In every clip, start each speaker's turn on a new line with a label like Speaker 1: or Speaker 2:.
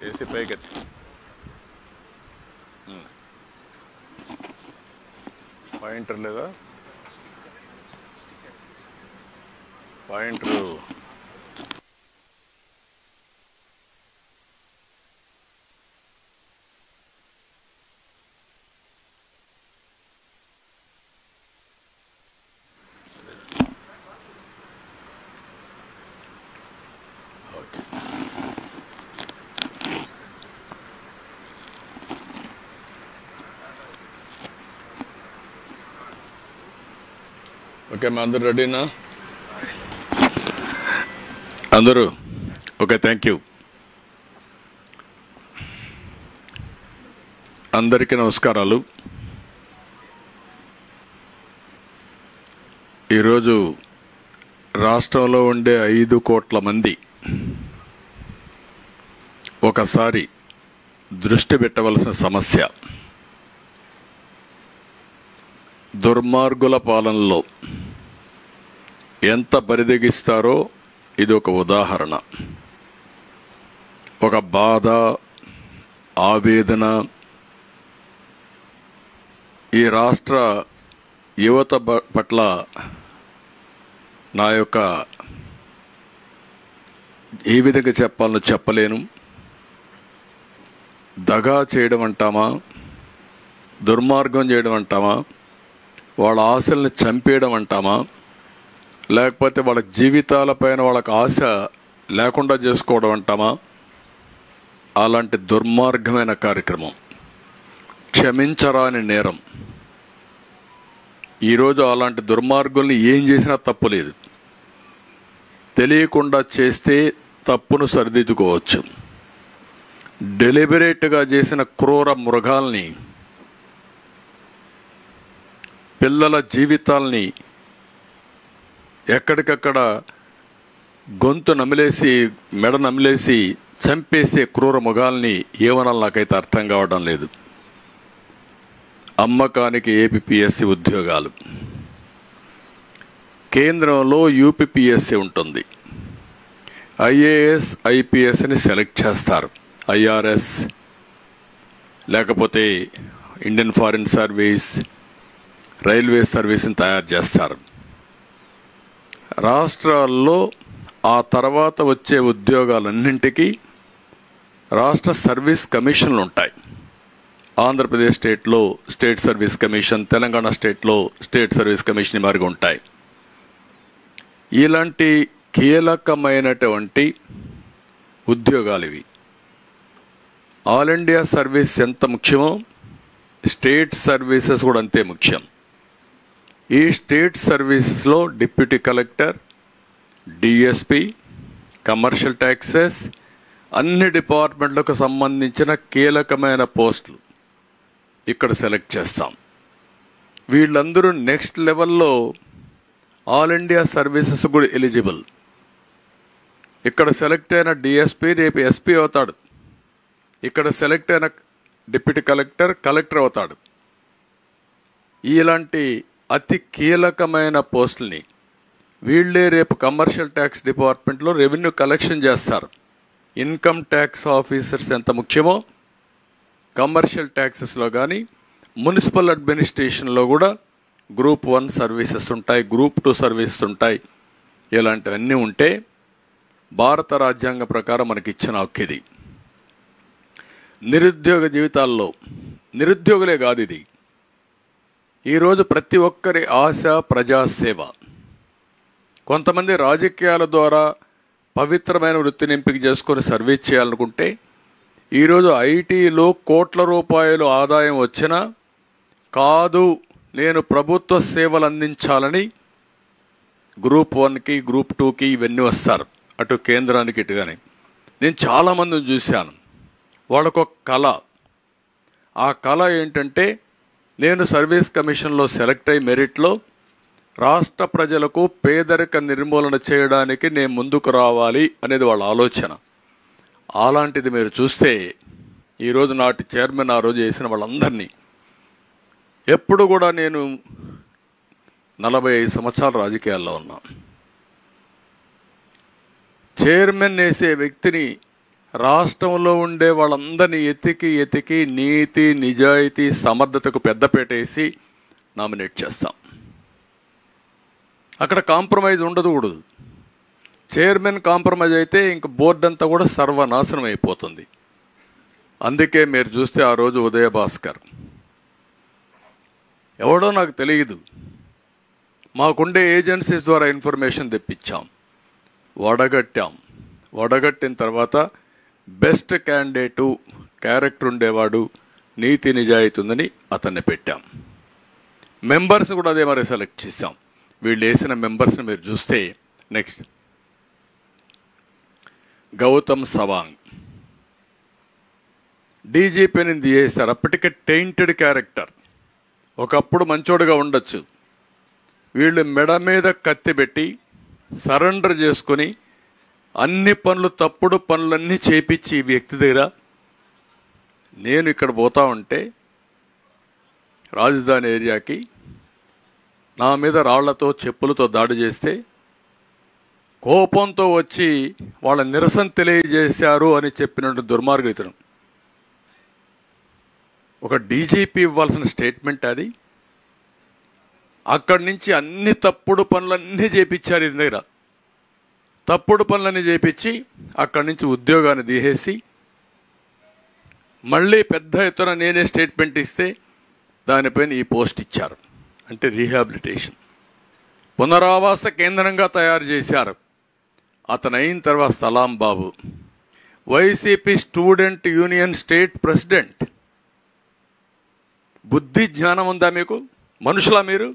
Speaker 1: AC పైకెత్తి pointer లేదా pointer okay మా అందరు రెడీనా అందరూ ఓకే థ్యాంక్ యూ అందరికీ నమస్కారాలు ఈరోజు రాష్ట్రంలో ఉండే 5 కోట్ల మంది ఒకసారి దృష్టి పెట్టవలసిన సమస్య దుర్మార్గుల పాలనలో ఎంత బరిదెగిస్తారో ఇది ఒక ఉదాహరణ. ఒక బాధ, ఆవేదన ఈ రాష్ట్ర యువత పట్ల నా యొక్క ఏ విధంగా చెప్పాలో చెప్పలేను. దగా చేయడం అంటామా, దుర్మార్గం చేయడం అంటామా, వాళ్ళ ఆశల్ని చంపేయడం అంటామా, లేకపోతే వాళ్ళ జీవితాలపైన వాళ్ళకి ఆశ లేకుండా చేసుకోవడం అంటామా, అలాంటి దుర్మార్గమైన కార్యక్రమం, క్షమించరాని నేరం. ఈరోజు అలాంటి దుర్మార్గుల్ని ఏం చేసినా తప్పులేదు. తెలియకుండా చేస్తే తప్పును సరిదిద్దుకోవచ్చు. డెలిబరేట్గా చేసిన క్రూర మృగాల్ని, పిల్లల జీవితాల్ని ఎక్కడికక్కడ గొంతు నమిలేసి మెడ నమిలేసి చంపేసే క్రూర మృగాల్ని ఏమనాలి నాకైతే అర్థం కావడం లేదు. అమ్మకానికి ఏపీపీఎస్సీ ఉద్యోగాలు, కేంద్రంలో యూపీపీఎస్సీ ఉంటుంది. ఐఏఎస్ ఐపీఎస్ని సెలెక్ట్ చేస్తారు. ఐఆర్ఎస్ లేకపోతే ఇండియన్ ఫారిన్ సర్వీస్, రైల్వే సర్వీస్ని తయారు చేస్తారు. రాష్ట్రాల్లో ఆ తర్వాత వచ్చే ఉద్యోగాలన్నింటికీ రాష్ట్ర సర్వీస్ కమిషన్లు ఉంటాయి. ఆంధ్రప్రదేశ్ స్టేట్లో స్టేట్ సర్వీస్ కమిషన్, తెలంగాణ స్టేట్లో స్టేట్ సర్వీస్ కమిషన్ మారిగా ఉంటాయి. ఇలాంటి కీలకమైనటువంటి ఉద్యోగాలు ఇవి. ఆల్ ఇండియా సర్వీస్ ఎంత ముఖ్యమో స్టేట్ సర్వీసెస్ కూడా అంతే ముఖ్యం. ఈ స్టేట్ సర్వీసెస్లో deputy collector, DSP, commercial taxes, అన్ని డిపార్ట్మెంట్లకు సంబంధించిన కీలకమైన పోస్టులు ఇక్కడ సెలెక్ట్ చేస్తాం. వీళ్ళందరూ నెక్స్ట్ లెవెల్లో ఆల్ ఇండియా సర్వీసెస్ కూడా ఎలిజిబుల్. ఇక్కడ సెలెక్ట్ అయిన డిఎస్పి రేపు ఎస్పీ అవుతాడు. ఇక్కడ సెలెక్ట్ అయిన డిప్యూటీ కలెక్టర్ కలెక్టర్ అవుతాడు. ఇలాంటి అతి కీలకమైన పోస్టుల్ని వీళ్లే రేపు కమర్షియల్ ట్యాక్స్ డిపార్ట్మెంట్లో రెవెన్యూ కలెక్షన్ చేస్తారు. ఇన్కమ్ ట్యాక్స్ ఆఫీసర్స్ ఎంత ముఖ్యమో కమర్షియల్ ట్యాక్సెస్లో కానీ మున్సిపల్ అడ్మినిస్ట్రేషన్లో కూడా గ్రూప్ 1 సర్వీసెస్ ఉంటాయి, గ్రూప్ 2 సర్వీసెస్ ఉంటాయి. ఇలాంటివన్నీ ఉంటే భారత రాజ్యాంగం ప్రకారం మనకి ఇచ్చిన హక్కు ఇది. నిరుద్యోగ జీవితాల్లో నిరుద్యోగులే కాదు, ఇది ఈరోజు ప్రతి ఒక్కరి ఆశ ప్రజాసేవ. కొంతమంది రాజకీయాల ద్వారా పవిత్రమైన వృత్తిని ఎంపిక చేసుకొని సర్వీస్ చేయాలనుకుంటే ఈరోజు ఐటీలో కోట్ల రూపాయలు ఆదాయం వచ్చినా కాదు, నేను ప్రభుత్వ సేవలు అందించాలని గ్రూప్ 1కి గ్రూప్ 2కి ఇవన్నీ వస్తారు, అటు కేంద్రానికి ఇటుగానే. నేను చాలామందిని చూశాను. వాళ్ళకొక కళ. ఆ కళ ఏంటంటే నేను సర్వీస్ కమిషన్లో సెలెక్ట్ అయ్యి మెరిట్లో రాష్ట్ర ప్రజలకు పేదరిక నిర్మూలన చేయడానికి నేను ముందుకు రావాలి అనేది వాళ్ళ ఆలోచన. అలాంటిది మీరు చూస్తే ఈరోజు నాటి చైర్మన్ ఆ రోజు చేసిన వాళ్ళందరినీ, ఎప్పుడు కూడా నేను 45 సంవత్సరాల రాజకీయాల్లో ఉన్నా, చైర్మన్ వేసే వ్యక్తిని రాష్ట్రంలో ఉండే వాళ్ళందరినీ ఎతికి నీతి నిజాయితీ సమర్థతకు పెద్దపీట వేసి నామినేట్ చేస్తాం. అక్కడ కాంప్రమైజ్ ఉండదు. చైర్మన్ కాంప్రమైజ్ అయితే ఇంక బోర్డు అంతా కూడా సర్వనాశనం అయిపోతుంది. అందుకే మీరు చూస్తే ఆ రోజు ఉదయభాస్కర్ ఎవడో నాకు తెలియదు, మాకుండే ఏజెన్సీస్ ద్వారా ఇన్ఫర్మేషన్ తెప్పించాం, వడగట్టిన తర్వాత బెస్ట్ క్యాండిడేటు, క్యారెక్టర్ ఉండేవాడు, నీతి నిజాయితీ ఉందని అతన్ని పెట్టాం. మెంబర్స్ కూడా అదే మరి సెలెక్ట్ చేశాం. వీళ్ళు వేసిన మెంబర్స్ని మీరు చూస్తే నెక్స్ట్ గౌతమ్ సవాంగ్ డీజీపీని చేశారు. అప్పటికే టెయింటెడ్ క్యారెక్టర్, ఒకప్పుడు మంచోడుగా ఉండొచ్చు. వీళ్ళు మెడ మీద కత్తి పెట్టి సరెండర్ చేసుకుని అన్ని పనులు, తప్పుడు పనులన్నీ చేపించి ఈ వ్యక్తి దగ్గర, నేను ఇక్కడ పోతా ఉంటే రాజధాని ఏరియాకి నా మీద రాళ్లతో చెప్పులతో దాడి చేస్తే కోపంతో వచ్చి వాళ్ళ నిరసన తెలియజేశారు అని చెప్పినట్టు దుర్మార్గితను. ఒక డీజీపీ ఇవ్వాల్సిన స్టేట్మెంట్ అది. అక్కడి నుంచి అన్ని తప్పుడు పనులన్నీ చేపించారు. ఇది దగ్గర తప్పుడు పనులన్నీ చేపించి అక్కడి నుంచి ఉద్యోగాన్ని తీసేసి మళ్ళీ పెద్ద ఎత్తున నేనే స్టేట్మెంట్ ఇస్తే దానిపైన ఈ పోస్ట్ ఇచ్చారు. అంటే రీహాబిలిటేషన్, పునరావాస కేంద్రంగా తయారు చేశారు. అతను అయిన తర్వాత Salam Babu YCP student union state president. బుద్ధి జ్ఞానం ఉందా మీకు? మనుషులా మీరు?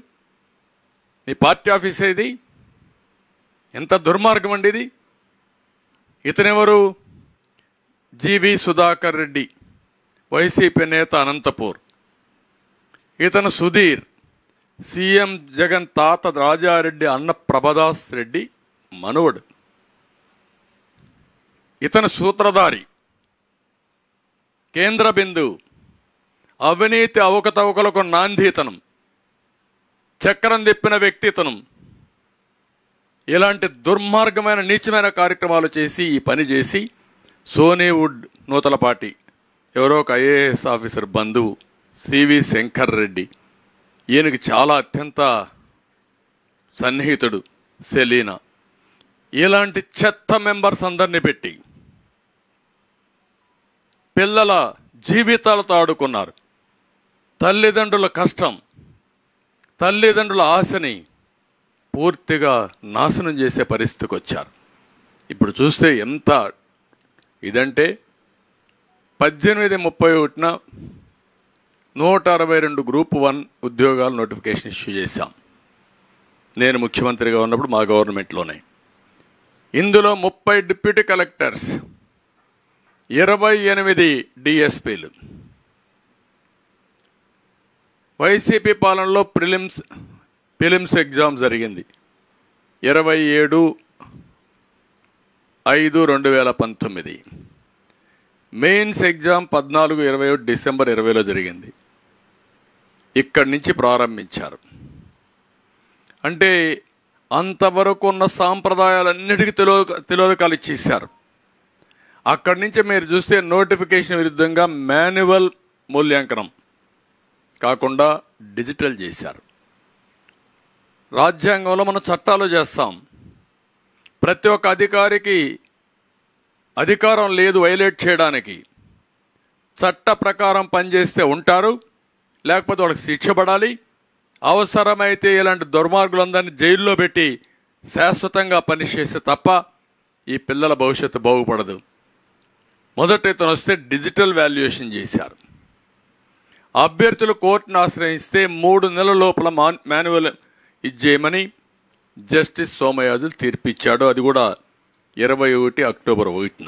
Speaker 1: మీ పార్టీ ఆఫీస్ ఇది? ఎంత దుర్మార్గం అండి ఇది. ఇతనెవరు? జీవి సుధాకర్ రెడ్డి, వైసీపీ నేత, అనంతపూర్. ఇతను సుధీర్, సీఎం జగన్ తాత రాజారెడ్డి అన్న ప్రభదాస్ రెడ్డి మనవడు. ఇతను సూత్రధారి, కేంద్ర బిందువు, అవినీతి అవకతవకలకు నాంది ఇతనం, చక్రం తిప్పిన వ్యక్తి ఇతనం. ఇలాంటి దుర్మార్గమైన నీచమైన కార్యక్రమాలు చేసి ఈ పని చేసి సోనీవుడ్ నూతలపాటి ఎవరో ఒక ఐఏఎస్ ఆఫీసర్ బంధువు సివి శంకర్ రెడ్డి, ఈయనకి చాలా అత్యంత సన్నిహితుడు సెలీనా. ఇలాంటి చెత్త మెంబర్స్ అందరినీ పెట్టి పిల్లల జీవితాలతో ఆడుకున్నారు. తల్లిదండ్రుల కష్టం, తల్లిదండ్రుల ఆశని పూర్తిగా నాశనం చేసే పరిస్థితికి వచ్చారు. ఇప్పుడు చూస్తే ఎంత ఇదంటే 18/31 162 గ్రూప్ 1 ఉద్యోగాలు నోటిఫికేషన్ ఇష్యూ చేశాం. నేను ముఖ్యమంత్రిగా ఉన్నప్పుడు మా గవర్నమెంట్లోనే. ఇందులో 30 డిప్యూటీ కలెక్టర్స్, 28 డిఎస్పీలు. వైసీపీ పాలనలో ప్రిలిమ్స్ ఎగ్జామ్ జరిగింది 27/5/2019. మెయిన్స్ ఎగ్జామ్ 14/21 డిసెంబర్ 2020లో జరిగింది. ఇక్కడి నుంచి ప్రారంభించారు. అంటే అంతవరకు ఉన్న సాంప్రదాయాలన్నిటికీ తిలోదకాలు ఇచ్చేశారు. అక్కడి నుంచి మీరు చూస్తే నోటిఫికేషన్ విరుద్ధంగా మాన్యువల్ మూల్యాంకనం కాకుండా డిజిటల్ చేశారు. రాజ్యాంగంలో మనం చట్టాలు చేస్తాం. ప్రతి ఒక్క అధికారికి అధికారం లేదు వైలేట్ చేయడానికి. చట్ట ప్రకారం పనిచేస్తే ఉంటారు, లేకపోతే వాళ్ళకి శిక్ష పడాలి. అవసరమైతే ఇలాంటి దుర్మార్గులందరినీ జైల్లో పెట్టి శాశ్వతంగా పనిష్ చేస్తే తప్ప ఈ పిల్లల భవిష్యత్తు బాగుపడదు. మొదట ఇతను వస్తే డిజిటల్ వాల్యుయేషన్ చేశారు. అభ్యర్థులు కోర్టును ఆశ్రయిస్తే 3 నెలల లోపల మాన్యువల్ ఇచ్చేయమని జస్టిస్ సోమయాజులు తీర్పిచ్చాడు. అది కూడా 21 అక్టోబర్ 1న.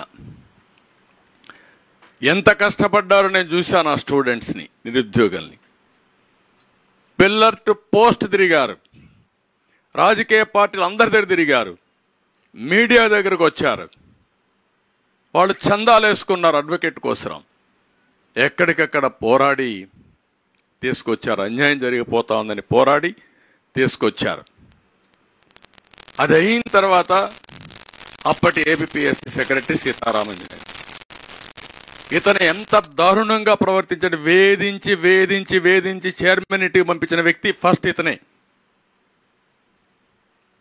Speaker 1: ఎంత కష్టపడ్డారో నేను చూశాను ఆ స్టూడెంట్స్ని, నిరుద్యోగుల్ని. పిల్లర్ టు పోస్ట్ తిరిగారు, రాజకీయ పార్టీలు అందరి దగ్గర తిరిగారు, మీడియా దగ్గరకు వచ్చారు. వాళ్ళు చందాలు వేసుకున్నారు అడ్వకేట్ కోసం. ఎక్కడికక్కడ పోరాడి తీసుకొచ్చారు. అన్యాయం జరిగిపోతా ఉందని పోరాడి తీసుకొచ్చారు. అది అయిన తర్వాత అప్పటి ఏపీఎస్సీ సెక్రటరీ సీతారామన్ ఇతను ఎంత దారుణంగా ప్రవర్తించాడు. వేధించి వేధించి వేధించి చైర్మన్ ఇంటికి పంపించిన వ్యక్తి ఫస్ట్ ఇతనే.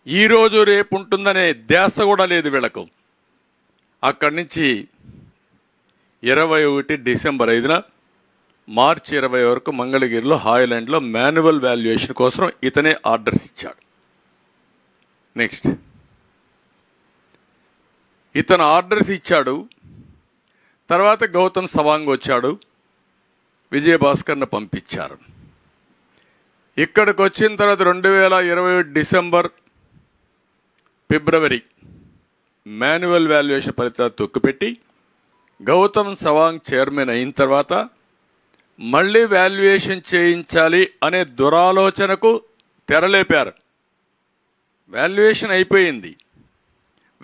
Speaker 1: ఈ రోజు రేపు ఉంటుందనే ధ్యాస కూడా లేదు వీళ్లకు. అక్కడి నుంచి 21 డిసెంబర్ 5న మార్చి 20 వరకు మంగళగిరిలో హాయ్లాండ్లో మాన్యువల్ వాల్యుయేషన్ కోసం ఇతనే ఆర్డర్స్ ఇచ్చాడు. నెక్స్ట్ ఇతను ఆర్డర్స్ ఇచ్చాడు. తర్వాత గౌతమ్ సవాంగ్ వచ్చాడు, విజయభాస్కర్ను పంపించారు. ఇక్కడికి వచ్చిన తర్వాత 2020 డిసెంబర్ ఫిబ్రవరి మాన్యువల్ వాల్యుయేషన్ ఫలితాలు తొక్కిపెట్టి గౌతమ్ సవాంగ్ చైర్మన్ అయిన తర్వాత మళ్లీ వాల్యుయేషన్ చేయించాలి అనే దురాలోచనకు తెరలేపారు. వాల్యుయేషన్ అయిపోయింది.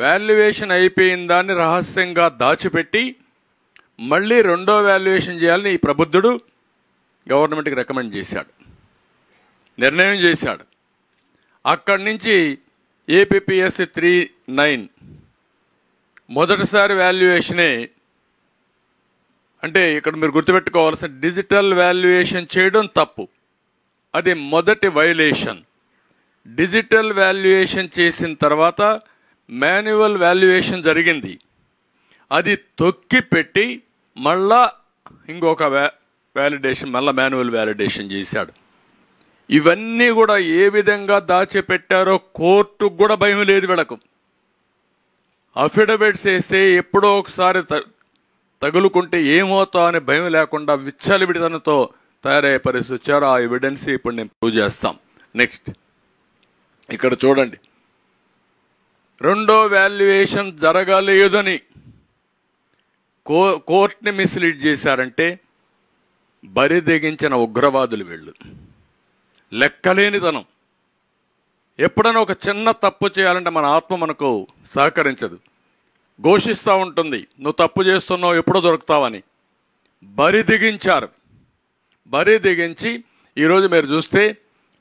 Speaker 1: వాల్యుయేషన్ అయిపోయిన దాన్ని రహస్యంగా దాచిపెట్టి మళ్లీ రెండో వాల్యుయేషన్ చేయాలని ఈ ప్రబుద్ధుడు గవర్నమెంట్కి రికమెండ్ చేశాడు, నిర్ణయం చేశాడు. అక్కడి నుంచి ఏపీపీఎస్సీ 39 మొదటిసారి వాల్యుయేషనే. అంటే ఇక్కడ మీరు గుర్తుపెట్టుకోవాల్సిన, డిజిటల్ వాల్యుయేషన్ చేయడం తప్పు, అది మొదటి వైలేషన్. డిజిటల్ వాల్యుయేషన్ చేసిన తర్వాత మాన్యువల్ వాల్యుయేషన్ జరిగింది. అది తొక్కి పెట్టి మళ్ళా ఇంకొక వ్యాలిడేషన్, మళ్ళా మాన్యువల్ వ్యాలిడేషన్ చేశాడు. ఇవన్నీ కూడా ఏ విధంగా దాచిపెట్టారో కోర్టుకు కూడా భయం లేదు వీళ్ళకు. అఫిడవిట్స్ వేస్తే ఎప్పుడో ఒకసారి తగులుకుంటే ఏమవుతా అనే భయం లేకుండా విచ్చలవిడితనంతో తయారయ్యే పరిస్థితి వచ్చారు. ఆ ఎవిడెన్స్ ఇప్పుడు నేను ప్రూవ్ చేస్తాం. నెక్స్ట్ ఇక్కడ చూడండి, రెండో వాల్యుయేషన్ జరగలేదని కోర్టుని మిస్లీడ్ చేశారంటే బరిదెగించిన ఉగ్రవాదులు వీళ్ళు. లెక్కలేనితనం. ఎప్పుడైనా ఒక చిన్న తప్పు చేయాలంటే మన ఆత్మ మనకు సహకరించదు, ఘోషిస్తూ ఉంటుంది, నువ్వు తప్పు చేస్తున్నావు, ఎప్పుడో దొరుకుతావని. బరిదెగించారు. బరిదెగించి ఈరోజు మీరు చూస్తే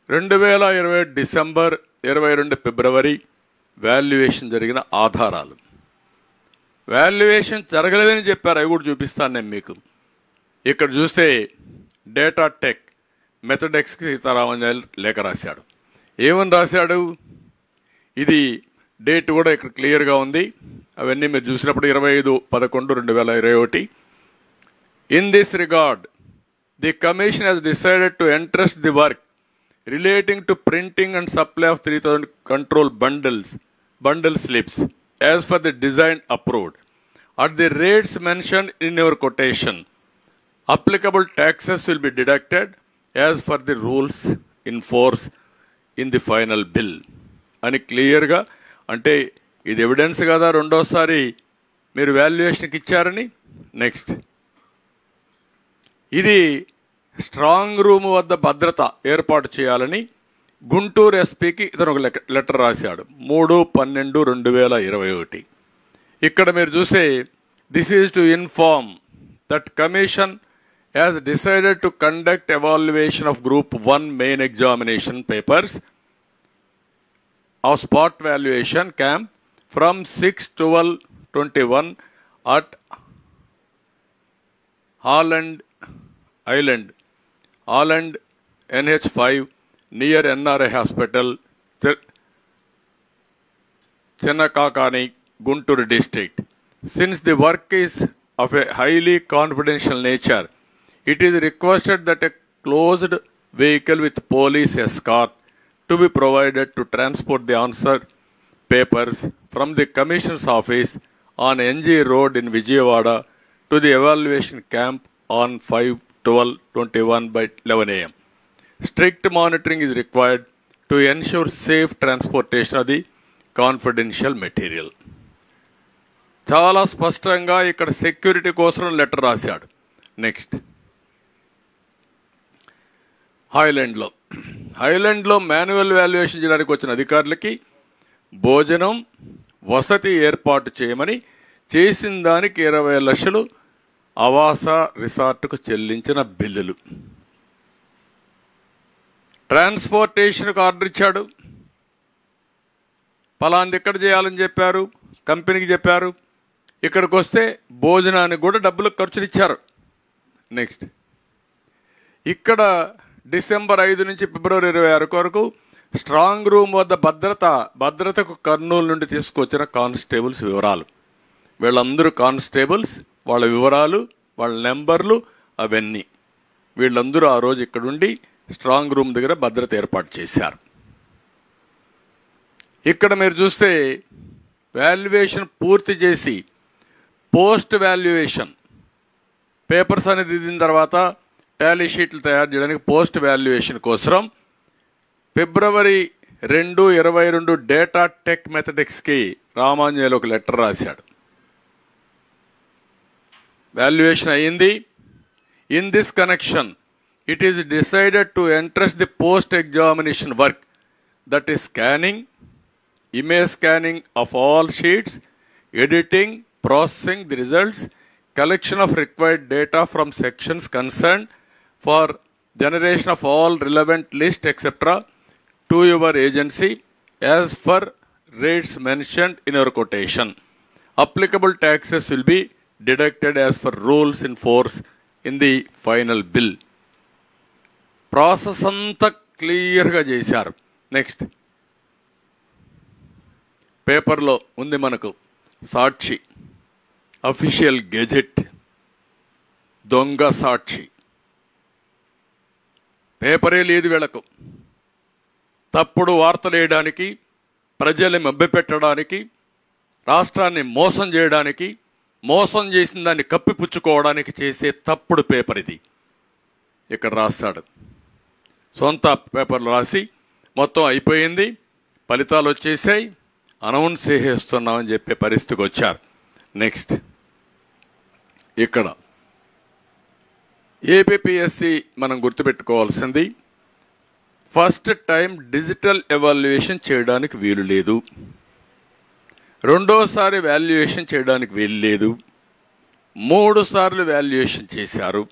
Speaker 1: 2020 డిసెంబర్ 22 ఫిబ్రవరి వాల్యుయేషన్ జరిగిన ఆధారాలు. వాల్యుయేషన్ జరగలేదని చెప్పారు, అవి కూడా చూపిస్తాను నేను మీకు. ఇక్కడ చూస్తే డేటా టెక్ మెథడెక్స్కి సీతారామన్ లేఖ రాశాడు. ఏమని రాశాడు? ఇది డేట్ కూడా ఇక్కడ క్లియర్గా ఉంది. అవన్నీ మీరు చూసినప్పుడు 25/11/2021. In this regard the commission has decided to entrust the work relating to printing and supply of 3000 control bundle slips as for the design approved at the rates mentioned in your quotation. Applicable taxes will be deducted as per the rules in force in the final bill అని క్లియర్గా. అంటే ఇది evidence కదా రెండోసారి మీరు వాల్యుయేషన్కి ఇచ్చారని. Next ఇది strong room వద్ద భద్రత ఏర్పాటు చేయాలని గుంటూరు ఎస్పీకి ఇతను ఒక లెటర్ రాశాడు 3/12/2021. ఇక్కడ మీరు చూసే this is to inform that commission has decided to conduct evaluation of Group 1 main examination papers of spot valuation camp from 6/12/21 at Holland NH5 near NRI Hospital, Chennakakani, Guntur district. Since the work is of a highly confidential nature, it is requested that a closed vehicle with police escort to be provided to transport the answer papers from the Commissioner's office on NG Road in Vijayawada to the evaluation camp on 5/12/21 by 11 a.m. Strict monitoring is required to ensure safe transportation of the confidential material. చాలా స్పష్టంగా ఇక్కడ security కోసం letter రాశాడు. Next హాయ్లాండ్లో manual valuation చేయడానికి వచ్చిన అధికారులకి భోజనం వసతి ఏర్పాటు చేయమని చేసిన దానికి 20 లక్షలు ఆవాస రిసార్ట్కు చెల్లించిన బిల్లులు. ట్రాన్స్పోర్టేషన్కు ఆర్డర్ ఇచ్చాడు. పలాంది ఎక్కడ చేయాలని చెప్పారు, కంపెనీకి చెప్పారు. ఇక్కడికి వస్తే భోజనానికి కూడా డబ్బులు ఖర్చులు ఇచ్చారు. నెక్స్ట్ ఇక్కడ డిసెంబర్ 5 నుంచి ఫిబ్రవరి 26 వరకు స్ట్రాంగ్ రూమ్ వద్ద భద్రతకు కర్నూలు నుండి తీసుకొచ్చిన కానిస్టేబుల్స్ వివరాలు. వీళ్ళందరూ కానిస్టేబుల్స్, వాళ్ళ వివరాలు, వాళ్ళ నెంబర్లు అవన్నీ వీళ్ళందరూ ఆ రోజు ఇక్కడుండి స్ట్రాంగ్ రూమ్ దగ్గర భద్రత ఏర్పాటు చేశారు. ఇక్కడ మీరు చూస్తే వాల్యుయేషన్ పూర్తి చేసి పోస్ట్ వాల్యుయేషన్ పేపర్స్ అనేది దిద్దిన తర్వాత టాలీ షీట్లు తయారు చేయడానికి పోస్ట్ వాల్యుయేషన్ కోసం ఫిబ్రవరి 2, 22 డేటా టెక్ మెథడిక్స్కి రామాంజనేయులు ఒక లెటర్ రాశాడు. వాల్యుయేషన్ అయ్యింది. In this connection it is decided to entrust the post examination work, that is scanning, image scanning of all sheets, editing, processing the results, collection of required data from sections concerned for generation of all relevant list etc. to your agency as per rates mentioned in your quotation. Applicable taxes will be deducted as per rules in force in the final bill. Process anta clear ga chesaru. Next పేపర్లో ఉంది మనకు సాక్షి, official gazette, దొంగ సాక్షి. పేపరే లేదు వీళ్ళకు. తప్పుడు వార్తలు వేయడానికి, ప్రజల్ని మభ్యపెట్టడానికి, రాష్ట్రాన్ని మోసం చేయడానికి, మోసం చేసిన దాన్ని కప్పిపుచ్చుకోవడానికి చేసే తప్పుడు పేపర్ ఇది. ఇక్కడ రాస్తాడు, సొంత పేపర్లు రాసి మొత్తం అయిపోయింది, ఫలితాలు వచ్చేసాయి, అనౌన్స్ చేసేస్తున్నామని చెప్పే పరిస్థితికి వచ్చారు. నెక్స్ట్ ఇక్కడ ఏపీపీఎస్సి మనం గుర్తుపెట్టుకోవాల్సింది, ఫస్ట్ టైం డిజిటల్ ఎవాల్యుయేషన్ చేయడానికి వీలు లేదు, రెండోసారి వాల్యుయేషన్ చేయడానికి వీలు లేదు, 3 సార్లు వాల్యుయేషన్ చేశారు.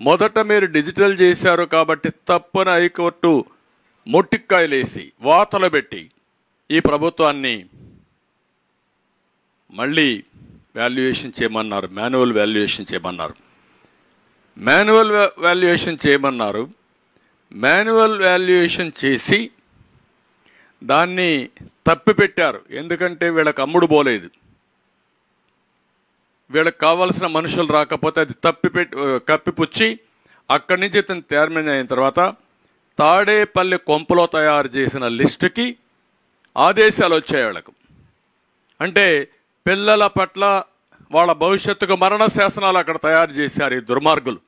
Speaker 1: మొదట మీరు డిజిటల్ చేశారు కాబట్టి తప్పని హైకోర్టు మొట్టిక్కాయలేసి వాతలు పెట్టి ఈ ప్రభుత్వాన్ని మళ్ళీ వాల్యుయేషన్ చేయమన్నారు, మాన్యువల్ వాల్యుయేషన్ చేయమన్నారు. మాన్యువల్ వాల్యుయేషన్ చేయమన్నారు. మాన్యువల్ వాల్యుయేషన్ చేసి దాన్ని తప్పిపెట్టారు. ఎందుకంటే వీళ్ళకి అమ్ముడు పోలేదు, వీళ్ళకి కావాల్సిన మనుషులు రాకపోతే అది కప్పిపుచ్చి అక్కడి నుంచి ఇతను తీర్మానం అయిన తర్వాత తాడేపల్లి కొంపలో తయారు చేసిన లిస్టుకి ఆదేశాలు వచ్చాయి వాళ్ళకు. అంటే పిల్లల పట్ల వాళ్ళ భవిష్యత్తుకు మరణ శాసనాలు అక్కడ తయారు చేశారు ఈ దుర్మార్గులు.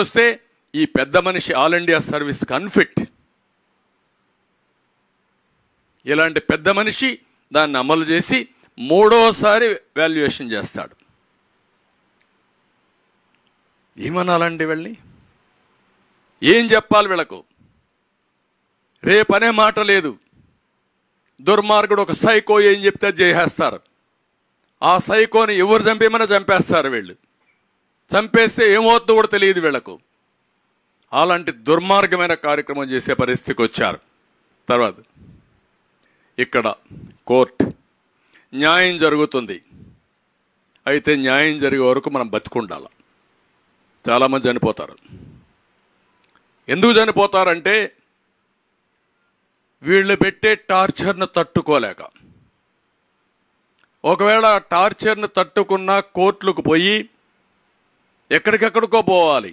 Speaker 1: వస్తే ఈ పెద్ద మనిషి ఆల్ ఇండియా సర్వీస్కి అన్ఫిట్. ఇలాంటి పెద్ద మనిషి దాన్ని అమలు చేసి 3వసారి వాల్యుయేషన్ చేస్తాడు. ఏమనాలండి వీళ్ళని? ఏం చెప్పాలి వీళ్ళకు? రేపనే మాట లేదు. దుర్మార్గుడు ఒక సైకో ఏం చెప్తే చేసేస్తారు. ఆ సైకోని ఎవరు చంపేమని చంపేస్తారు వీళ్ళు. చంపేస్తే ఏమవుతుందో కూడా తెలియదు వీళ్లకు. అలాంటి దుర్మార్గమైన కార్యక్రమం చేసే పరిస్థితికి వచ్చారు. తర్వాత ఇక్కడ కోర్టు న్యాయం జరుగుతుంది. అయితే న్యాయం జరిగే వరకు మనం బతికుండాలి. చాలామంది చనిపోతారు. ఎందుకు చనిపోతారంటే వీళ్ళు పెట్టే టార్చర్ను తట్టుకోలేక. ఒకవేళ టార్చర్ను తట్టుకున్న కోర్టులకు పోయి ఎక్కడికెక్కడికో పోవాలి,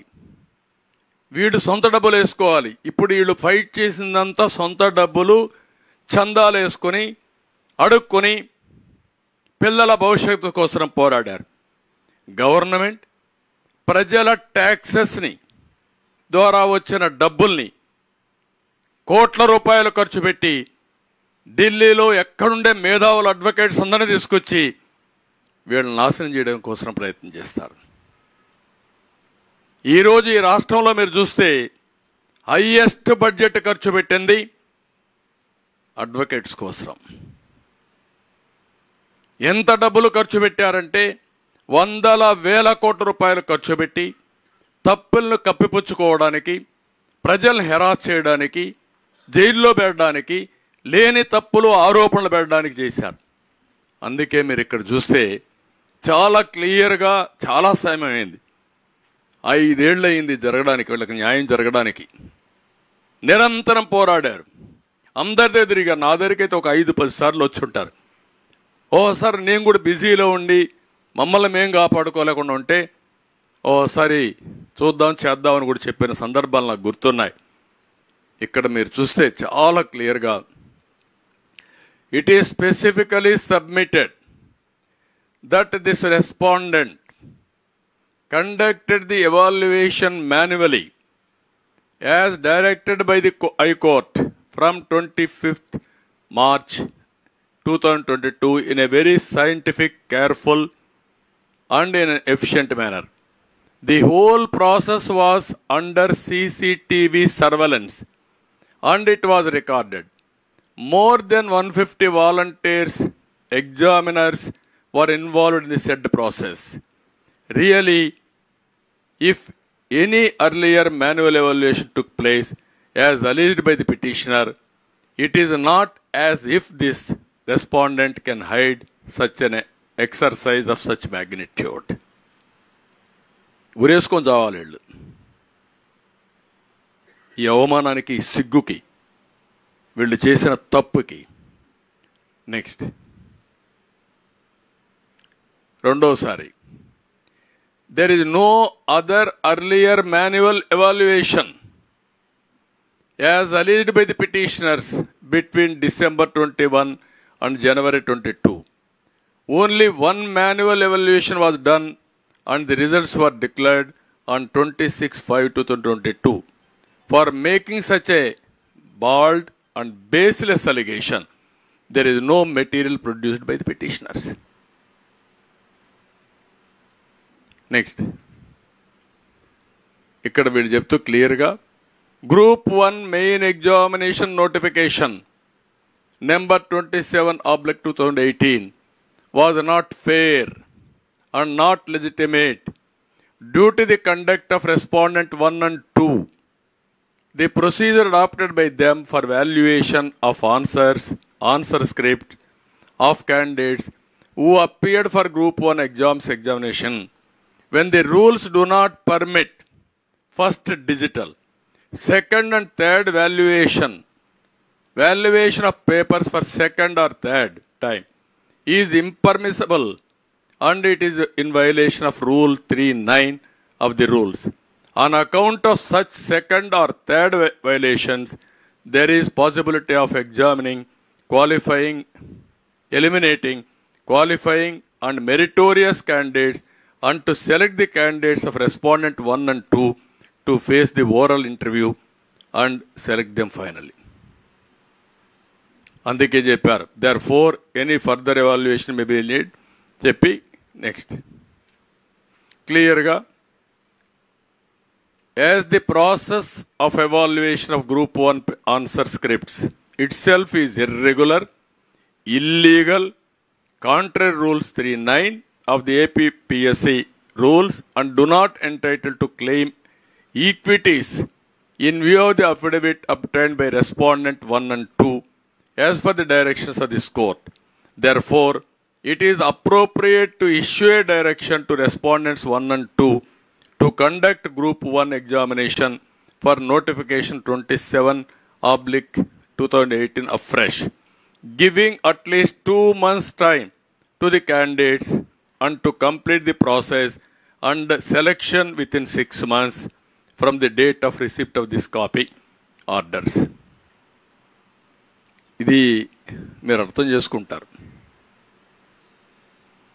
Speaker 1: వీళ్ళు సొంత డబ్బులు వేసుకోవాలి. ఇప్పుడు వీళ్ళు ఫైట్ చేసిందంతా సొంత డబ్బులు చందాలు వేసుకొని అడుక్కొని పిల్లల భవిష్యత్తు కోసం పోరాడారు. గవర్నమెంట్ ప్రజల ట్యాక్సెస్ని ద్వారా వచ్చిన డబ్బుల్ని కోట్ల రూపాయలు ఖర్చు పెట్టి ఢిల్లీలో ఎక్కడుండే మేధావులు అడ్వకేట్స్ అందరినీ తీసుకొచ్చి వీళ్ళని నాశనం చేయడం కోసం ప్రయత్నం చేస్తారు. ఈరోజు ఈ రాష్ట్రంలో మీరు చూస్తే హైయెస్ట్ బడ్జెట్ ఖర్చు పెట్టింది అడ్వకేట్స్ కోసం. ఎంత డబ్బులు ఖర్చు పెట్టారంటే వందల వేల కోట్ల రూపాయలు ఖర్చు పెట్టి తప్పులను కప్పిపుచ్చుకోవడానికి, ప్రజలను హెరాస్ చేయడానికి, జైల్లో పెట్టడానికి, లేని తప్పులు ఆరోపణలు పెట్టడానికి చేశారు. అందుకే మీరు ఇక్కడ చూస్తే చాలా క్లియర్గా చాలా సమయం అయింది, 5 ఏళ్ళు అయింది జరగడానికి, వీళ్ళకి న్యాయం జరగడానికి. నిరంతరం పోరాడారు, అందరి దగ్గర, నా దగ్గరికైతే ఒక 5-10 సార్లు వచ్చి ఉంటారు. ఓసారి నేను కూడా బిజీలో ఉండి మమ్మల్ని మేము కాపాడుకోలేకుండా ఉంటే ఓసారి చూద్దాం చేద్దామని కూడా చెప్పిన సందర్భాలు నాకు గుర్తున్నాయి. ఇక్కడ మీరు చూస్తే చాలా క్లియర్గా it is specifically submitted that this respondent conducted the evaluation manually as directed by the High Court from 25th March 2022 in a very scientific, careful and in an efficient manner. The whole process was under CCTV surveillance and it was recorded. More than 150 volunteers, examiners were involved in the said process. Really, if any earlier manual evaluation took place as alleged by the petitioner, it is not as if this respondent can hide such an exercise of such magnitude. ఉరేసుకొని చావాలి వీళ్ళు, ఈ అవమానానికి, ఈ సిగ్గుకి, వీళ్ళు చేసిన తప్పుకి. Next రెండోసారి, there is no other earlier manual evaluation as alleged by the petitioners between December 21 and January 22. Only one manual evaluation was done and the results were declared on 26/5/2022. For making such a bald and baseless allegation, there is no material produced by the petitioners. Next ఇక్కడ వీళ్ళు చెప్తూ క్లియర్గా, Group 1 main examination notification number 27/2018 was not fair and not legitimate due to the conduct of respondent 1 and 2. The procedure adopted by them for valuation of answer script of candidates who appeared for Group 1 examination, when the rules do not permit first digital, second and third valuation of papers for second or third time is impermissible and it is in violation of Rule 3(9) of the rules. On account of such second or third violations, there is possibility of eliminating qualifying and meritorious candidates and to select the candidates of respondent 1 and 2 to face the oral interview and select them finally. అందుకే చెప్పారు, therefore any further evaluation may be needed చెప్పి. Next క్లియర్గా, as the process of evaluation of Group 1 answer scripts itself is irregular, illegal, contrary Rules 3(9) of the APPSC rules and do not entitle to claim equities in view of the affidavit obtained by respondent 1 and 2 as per the directions of this court. Therefore, it is appropriate to issue a direction to respondents 1 and 2 to conduct Group 1 examination for notification 27/2018 afresh, giving at least 2 months' time to the candidates and to complete the process and selection within 6 months from the date of receipt of this copy orders. ఇది మీరు అర్థం చేసుకుంటారు.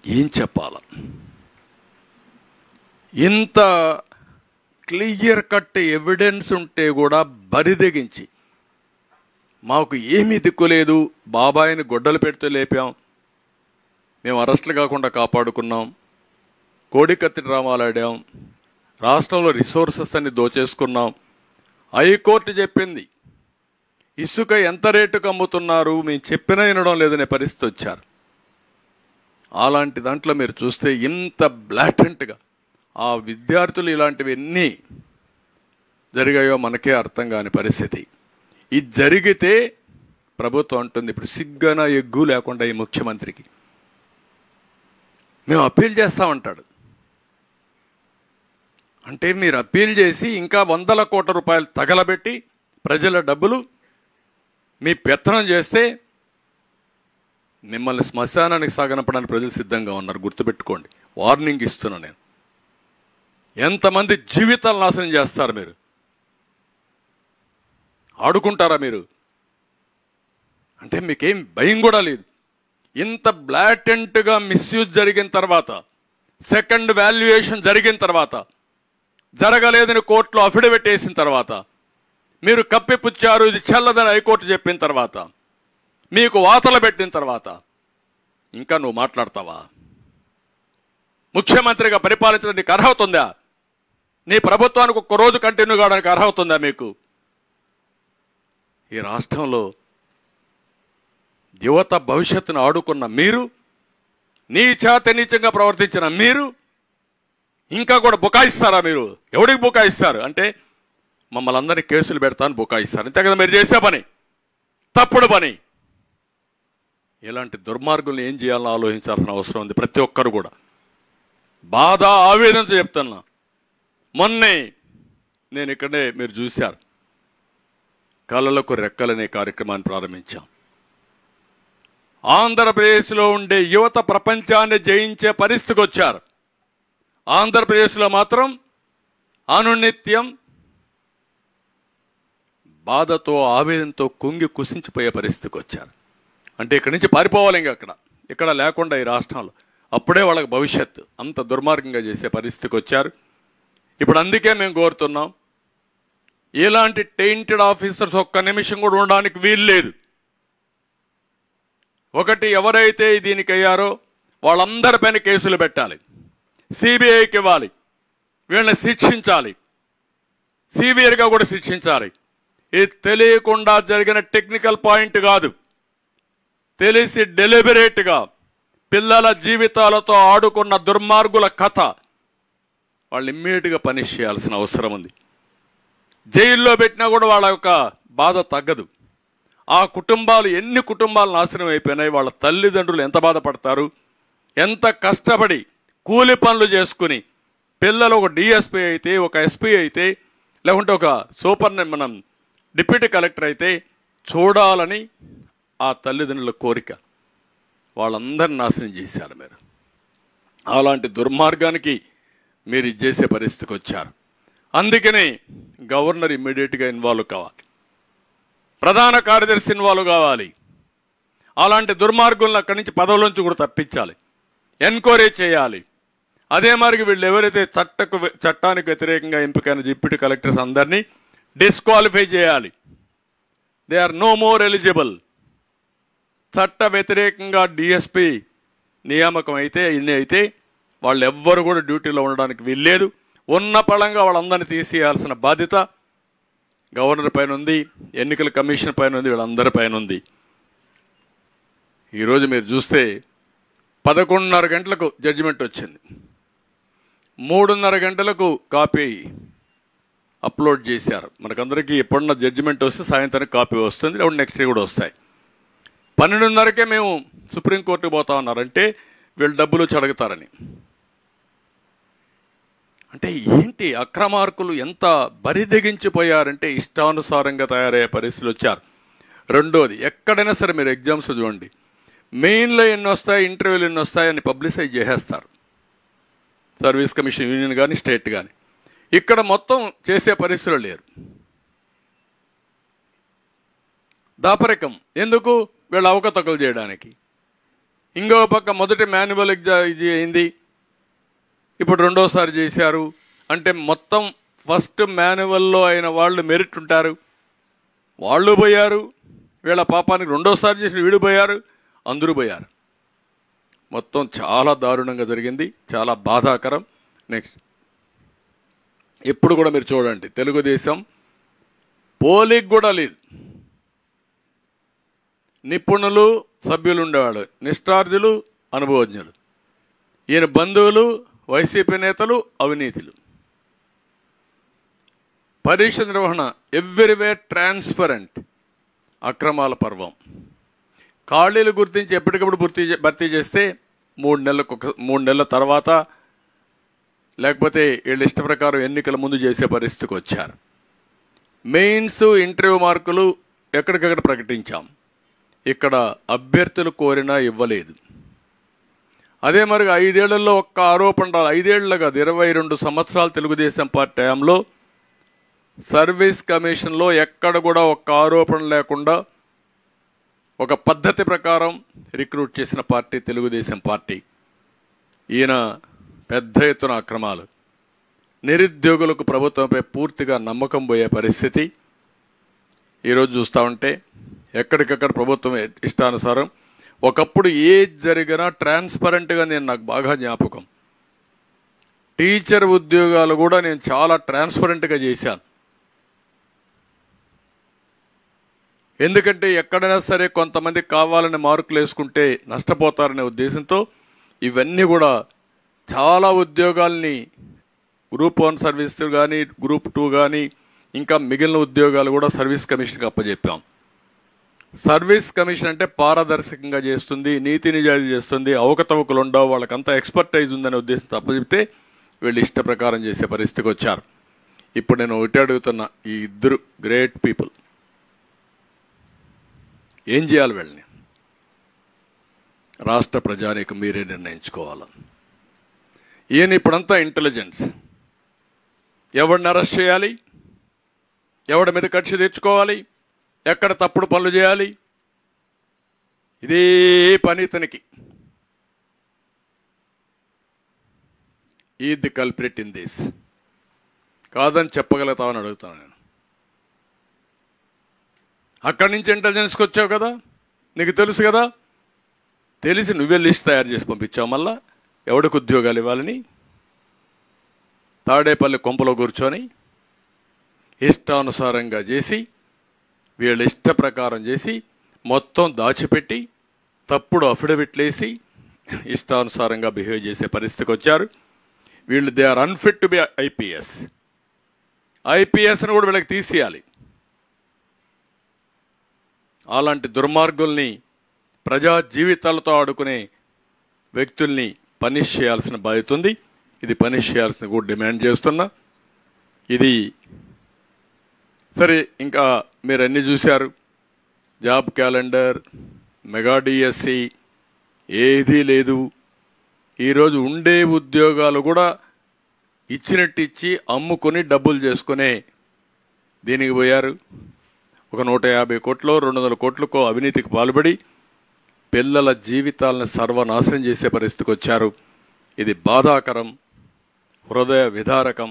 Speaker 1: ఏం చెప్పాల, ఇంత clear cut evidence ఉంటే కూడా బరిదెగించి మాకు ఏమీ దిక్కులేదు, బాబాయిని గొడ్డలు పెడుతూ లేపాం, మేము అరెస్టులు కాకుండా కాపాడుకున్నాం, కోడికత్తి డ్రామాలు ఆడాం, రాష్ట్రంలో రిసోర్సెస్ అన్ని దోచేసుకున్నాం, హైకోర్టు చెప్పింది ఇసుక ఎంత రేటుకు అమ్ముతున్నారు, మేము చెప్పినా వినడం లేదనే పరిస్థితి వచ్చారు. అలాంటి దాంట్లో మీరు చూస్తే ఇంత బ్లాటెంట్గా ఆ విద్యార్థులు ఇలాంటివి ఎన్ని జరిగాయో మనకే అర్థం కాని పరిస్థితి. ఇది జరిగితే ప్రభుత్వం అంటుంది ఇప్పుడు సిగ్గన ఎగ్గు లేకుండా ఈ ముఖ్యమంత్రికి మేము అప్పీల్ చేస్తామంటాడు. అంటే మీరు అప్పీల్ చేసి ఇంకా 100 కోట్ల రూపాయలు తగలబెట్టి ప్రజల డబ్బులు మీ పెత్తనం చేస్తే మిమ్మల్ని శ్మశానానికి సాగనపడానికి ప్రజలు సిద్ధంగా ఉన్నారు. గుర్తుపెట్టుకోండి, వార్నింగ్ ఇస్తున్నా నేను. ఎంతమంది జీవితాలు నాశనం చేస్తారు మీరు? ఆడుకుంటారా మీరు? అంటే మీకేం భయం కూడా లేదు. ఇంత బ్లాటెంట్గా మిస్యూజ్ జరిగిన తర్వాత, సెకండ్ వాల్యుయేషన్ జరిగిన తర్వాత, జరగలేదని కోర్టులో అఫిడవిట్ వేసిన తర్వాత, మీరు కప్పిపుచ్చారు ఇది చెల్లదని హైకోర్టు చెప్పిన తర్వాత, మీకు వాతలు పెట్టిన తర్వాత ఇంకా నువ్వు మాట్లాడతావా? ముఖ్యమంత్రిగా పరిపాలించడానికి నీకు అర్హత ఉందా? నీ ప్రభుత్వానికి ఒక్క రోజు కంటిన్యూ కావడానికి అర్హత ఉందా మీకు? ఈ రాష్ట్రంలో యువత భవిష్యత్తును ఆడుకున్న మీరు, నీచంగా ప్రవర్తించిన మీరు ఇంకా కూడా బుకాయిస్తారా? మీరు ఎవడికి బుకాయిస్తారు అంటే మమ్మల్ని అందరినీ కేసులు పెడతాను బుకాయిస్తారు. అంతే కదా మీరు చేసే పని, తప్పుడు పని. ఇలాంటి దుర్మార్గుల్ని ఏం చేయాలని ఆలోచించాల్సిన అవసరం ఉంది ప్రతి ఒక్కరు కూడా. బాధ ఆవేదనతో చెప్తున్నా. మొన్నే నేను ఇక్కడే మీరు చూశారు, కళలకు రెక్కలనే కార్యక్రమాన్ని ప్రారంభించాం. ఆంధ్రప్రదేశ్లో ఉండే యువత ప్రపంచాన్ని జయించే పరిస్థితికి వచ్చారు. ఆంధ్రప్రదేశ్లో మాత్రం అనునిత్యం బాధతో ఆవేదనతో కుంగి కుసించిపోయే పరిస్థితికి వచ్చారు. అంటే ఇక్కడి నుంచి పారిపోవాలి, ఇంకా ఇక్కడ లేకుండా ఈ రాష్ట్రంలో అప్పుడే వాళ్ళకి భవిష్యత్తు. అంత దుర్మార్గంగా చేసే పరిస్థితికి వచ్చారు. ఇప్పుడు అందుకే మేము కోరుతున్నాం, ఇలాంటి టెయింటెడ్ ఆఫీసర్స్ ఒక్క నిమిషం కూడా ఉండడానికి వీలు లేదు. ఒకటి, ఎవరైతే దీనికి అయ్యారో వాళ్ళందరిపైన కేసులు పెట్టాలి, సిబిఐకి ఇవ్వాలి, వీళ్ళని శిక్షించాలి, సివియర్గా కూడా శిక్షించాలి. ఇది తెలియకుండా జరిగిన టెక్నికల్ పాయింట్ కాదు, తెలిసి డెలిబరేట్గా పిల్లల జీవితాలతో ఆడుకున్న దుర్మార్గుల కథ. వాళ్ళు ఇమ్మీడియట్గా పనిష్ చేయాల్సిన అవసరం ఉంది. జైల్లో పెట్టినా కూడా వాళ్ళ యొక్క బాధ తగ్గదు. ఆ కుటుంబాలు, ఎన్ని కుటుంబాలు నాశనం అయిపోయినాయి, వాళ్ళ తల్లిదండ్రులు ఎంత బాధపడతారు. ఎంత కష్టపడి కూలి పనులు చేసుకుని పిల్లలు ఒక డిఎస్పీ అయితే, ఒక ఎస్పీ అయితే, లేకుంటే ఒక మనం డిప్యూటీ కలెక్టర్ అయితే చూడాలని ఆ తల్లిదండ్రుల కోరిక. వాళ్ళందరినీ నాశనం చేశారు మీరు. అలాంటి దుర్మార్గానికి మీరు ఇది చేసే పరిస్థితికి వచ్చారు. అందుకనే గవర్నర్ ఇమ్మీడియట్గా ఇన్వాల్వ్ కావాలి, ప్రధాన కార్యదర్శి ఇన్వాల్వ్ కావాలి. అలాంటి దుర్మార్గులను అక్కడి నుంచి పదవుల నుంచి కూడా తప్పించాలి, ఎన్క్వైరీ చేయాలి. అదే మరి వీళ్ళు ఎవరైతే చట్టానికి వ్యతిరేకంగా ఎంపికైన డిప్యూటీ కలెక్టర్స్ అందరినీ డిస్క్వాలిఫై చేయాలి. They are no more eligible. చట్ట వ్యతిరేకంగా డిఎస్పీ నియామకం అయితే ఇన్ని అయితే వాళ్ళు ఎవ్వరు కూడా డ్యూటీలో ఉండడానికి వీల్లేదు. ఉన్న పళంగా వాళ్ళందరినీ తీసేయాల్సిన బాధ్యత గవర్నర్ పైన ఉంది, ఎన్నికల కమిషన్ పైన ఉంది, వీళ్ళందరి పైన ఉంది. ఈరోజు మీరు చూస్తే 11:30 గంటలకు జడ్జిమెంట్ వచ్చింది, 3:30 గంటలకు కాపీ అప్లోడ్ చేశారు. మనకందరికీ ఎప్పుడున్న జడ్జిమెంట్ వస్తే సాయంత్రం కాపీ వస్తుంది, లేకుంటే నెక్స్ట్ డే కూడా వస్తాయి. 12:30కే మేము సుప్రీంకోర్టుకు పోతా ఉన్నారంటే వీళ్ళు డబ్బులు చడుగుతారని. అంటే ఏంటి అక్రమార్కులు ఎంత బరిదెగించిపోయారంటే ఇష్టానుసారంగా తయారయ్యే పరిస్థితులు వచ్చారు. రెండోది, ఎక్కడైనా సరే మీరు ఎగ్జామ్స్ చూడండి, మెయిన్లో ఎన్ని వస్తాయి, ఇంటర్వ్యూలు ఎన్ని వస్తాయని పబ్లిసైజ్ చేసేస్తారు, సర్వీస్ కమిషన్ యూనియన్ కానీ స్టేట్ కానీ. ఇక్కడ మొత్తం చేసే పరిస్థితులు లేరు. దాపరికం ఎందుకు? వీళ్ళు అవకతవకలు చేయడానికి. ఇంకో పక్క మొదటి మాన్యువల్ ఇది అయింది, ఇప్పుడు రెండోసారి చేశారు. అంటే మొత్తం ఫస్ట్ మాన్యువల్లో అయిన వాళ్ళు మెరిట్ ఉంటారు, వాళ్ళు పోయారు. వీళ్ళ పాపానికి రెండోసారి చేసిన వీడు పోయారు, అందరూ పోయారు. మొత్తం చాలా దారుణంగా జరిగింది, చాలా బాధాకరం. నెక్స్ట్, ఇప్పుడు కూడా మీరు చూడండి, తెలుగుదేశం పోలింగ్ కూడా లేదు. నిపుణులు సభ్యులు ఉండేవాళ్ళు, నిష్ఠార్థులు, అనుభవజ్ఞులు. ఈయన బంధువులు, వైసీపీ నేతలు, అవినీతులు. పరీక్ష నిర్వహణ ఎవ్రీవేర్ ట్రాన్స్పరెంట్. అక్రమాల పర్వం. ఖాళీలు గుర్తించి ఎప్పటికప్పుడు భర్తీ చేస్తే 3 నెలల తర్వాత లేకపోతే వీళ్ళ ఇష్ట ప్రకారం ఎన్నికల ముందు చేసే పరిస్థితికి వచ్చారు. మెయిన్స్ ఇంటర్వ్యూ మార్కులు ఎక్కడికక్కడ ప్రకటించాం. ఇక్కడ అభ్యర్థులు కోరినా ఇవ్వలేదు. అదే మరి 5 ఏళ్లలో ఒక్క ఆరోపణ రాదు. 5 ఏళ్లు కాదు, 22 సంవత్సరాలు తెలుగుదేశం పార్టీ హయాంలో సర్వీస్ కమిషన్లో ఎక్కడ కూడా ఒక్క ఆరోపణ లేకుండా ఒక పద్ధతి ప్రకారం రిక్రూట్ చేసిన పార్టీ తెలుగుదేశం పార్టీ. ఈయన పెద్ద ఎత్తున అక్రమాలు, నిరుద్యోగులకు ప్రభుత్వంపై పూర్తిగా నమ్మకం పోయే పరిస్థితి ఈరోజు చూస్తూ ఉంటే ఎక్కడికక్కడ ప్రభుత్వం ఇష్టానుసారం. ఒకప్పుడు ఏది జరిగినా ట్రాన్స్పరెంట్గా నాకు బాగా జ్ఞాపకం. టీచర్ ఉద్యోగాలు కూడా నేను చాలా ట్రాన్స్పరెంట్గా చేశాను. ఎందుకంటే ఎక్కడైనా సరే కొంతమంది కావాలని మార్కులు వేసుకుంటే నష్టపోతారనే ఉద్దేశంతో ఇవన్నీ కూడా చాలా ఉద్యోగాల్ని గ్రూప్ 1 సర్వీస్ కానీ గ్రూప్ 2 కానీ ఇంకా మిగిలిన ఉద్యోగాలు కూడా సర్వీస్ కమిషన్కి అప్పచెప్పాం. సర్వీస్ కమిషన్ అంటే పారదర్శకంగా చేస్తుంది, నీతి నిజాయితీ చేస్తుంది, అవకతవకలు ఉండవు, వాళ్ళకంతా ఎక్స్పర్టైజ్ ఉందనే ఉద్దేశంతో అప్పచెప్తే వీళ్ళు ఇష్ట ప్రకారం చేసే పరిస్థితికి వచ్చారు. ఇప్పుడు నేను ఒకటి అడుగుతున్నా, ఈ ఇద్దరు గ్రేట్ పీపుల్ ఏం చేయాలి? వీళ్ళని రాష్ట్ర ప్రజానికి మీరే నిర్ణయించుకోవాలి. ఈయన ఇప్పుడంతా ఇంటెలిజెన్స్, ఎవరిని అరెస్ట్ చేయాలి, ఎవడి మీద కక్ష తెచ్చుకోవాలి, ఎక్కడ తప్పుడు పనులు చేయాలి, ఇదే పని ఇతనికి. ఈ ది కల్ప్రిట్ ఇన్ దిస్. కాదని చెప్పగలుగుతామని అడుగుతాను నేను. అక్కడి నుంచి ఇంటెలిజెన్స్కి వచ్చావు కదా, నీకు తెలుసు కదా, తెలిసి నువ్వే లిస్ట్ తయారు చేసి పంపించావు. మళ్ళా ఎవడికి ఉద్యోగాలు ఇవ్వాలని తాడేపల్లి కొంపలో కూర్చొని ఇష్టానుసారంగా చేసి, వీళ్ళ ఇష్ట ప్రకారం చేసి మొత్తం దాచిపెట్టి తప్పుడు అఫిడవిట్లేసి ఇష్టానుసారంగా బిహేవ్ చేసే పరిస్థితికి వచ్చారు వీళ్ళు. They are unfit to be IPS. ఐపీఎస్ని కూడా వీళ్ళకి తీసేయాలి. అలాంటి దుర్మార్గుల్ని, ప్రజా జీవితాలతో ఆడుకునే వ్యక్తుల్ని పనిష్ చేయాల్సిన బాధ్యత ఉంది. ఇది పనిష్ చేయాల్సిన కూడా డిమాండ్ చేస్తున్నా. ఇది సరే, ఇంకా మీరు అన్ని చూశారు. జాబ్ క్యాలెండర్, మెగా డిఎస్సి ఏదీ లేదు. ఈరోజు ఉండే ఉద్యోగాలు కూడా ఇచ్చినట్టు ఇచ్చి అమ్ముకొని డబ్బులు చేసుకునే దీనికి పోయారు. ఒక 150 కోట్లు 200 కోట్లకో అవినీతికి పాల్పడి పిల్లల జీవితాలను సర్వనాశనం చేసే పరిస్థితికి వచ్చారు. ఇది బాధాకరం, హృదయ విదారకం,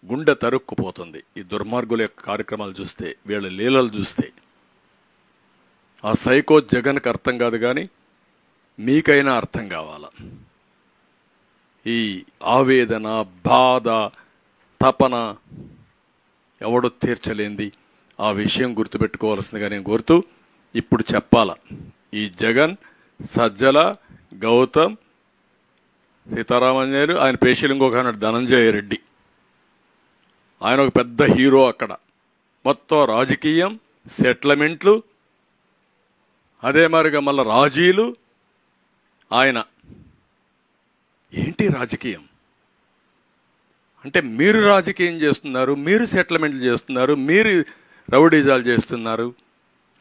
Speaker 1: గుండె తరుక్కుపోతుంది. ఈ దుర్మార్గుల యొక్క కార్యక్రమాలు చూస్తే, వీళ్ళ లీలలు చూస్తే. ఆ సైకో జగన్కి అర్థం కాదు, కానీ మీకైనా అర్థం కావాలా. ఈ ఆవేదన, బాధ, తపన ఎవడో తీర్చలేంది. ఆ విషయం గుర్తుపెట్టుకోవాల్సిందిగా నేను కోరుతూ ఇప్పుడు చెప్పాల. ఈ జగన్, సజ్జల, గౌతమ్, సీతారామన్యాయులు, ఆయన పేషీలు ఇంకొక ధనంజయ రెడ్డి, ఆయన ఒక పెద్ద హీరో. అక్కడ మొత్తం రాజకీయం, సెటిల్మెంట్లు, అదే మరిగా మళ్ళీ రాజీలు. ఆయన ఏంటి రాజకీయం అంటే? మీరు రాజకీయం చేస్తున్నారు, మీరు సెటిల్మెంట్లు చేస్తున్నారు, మీరు రౌడీజాలు చేస్తున్నారు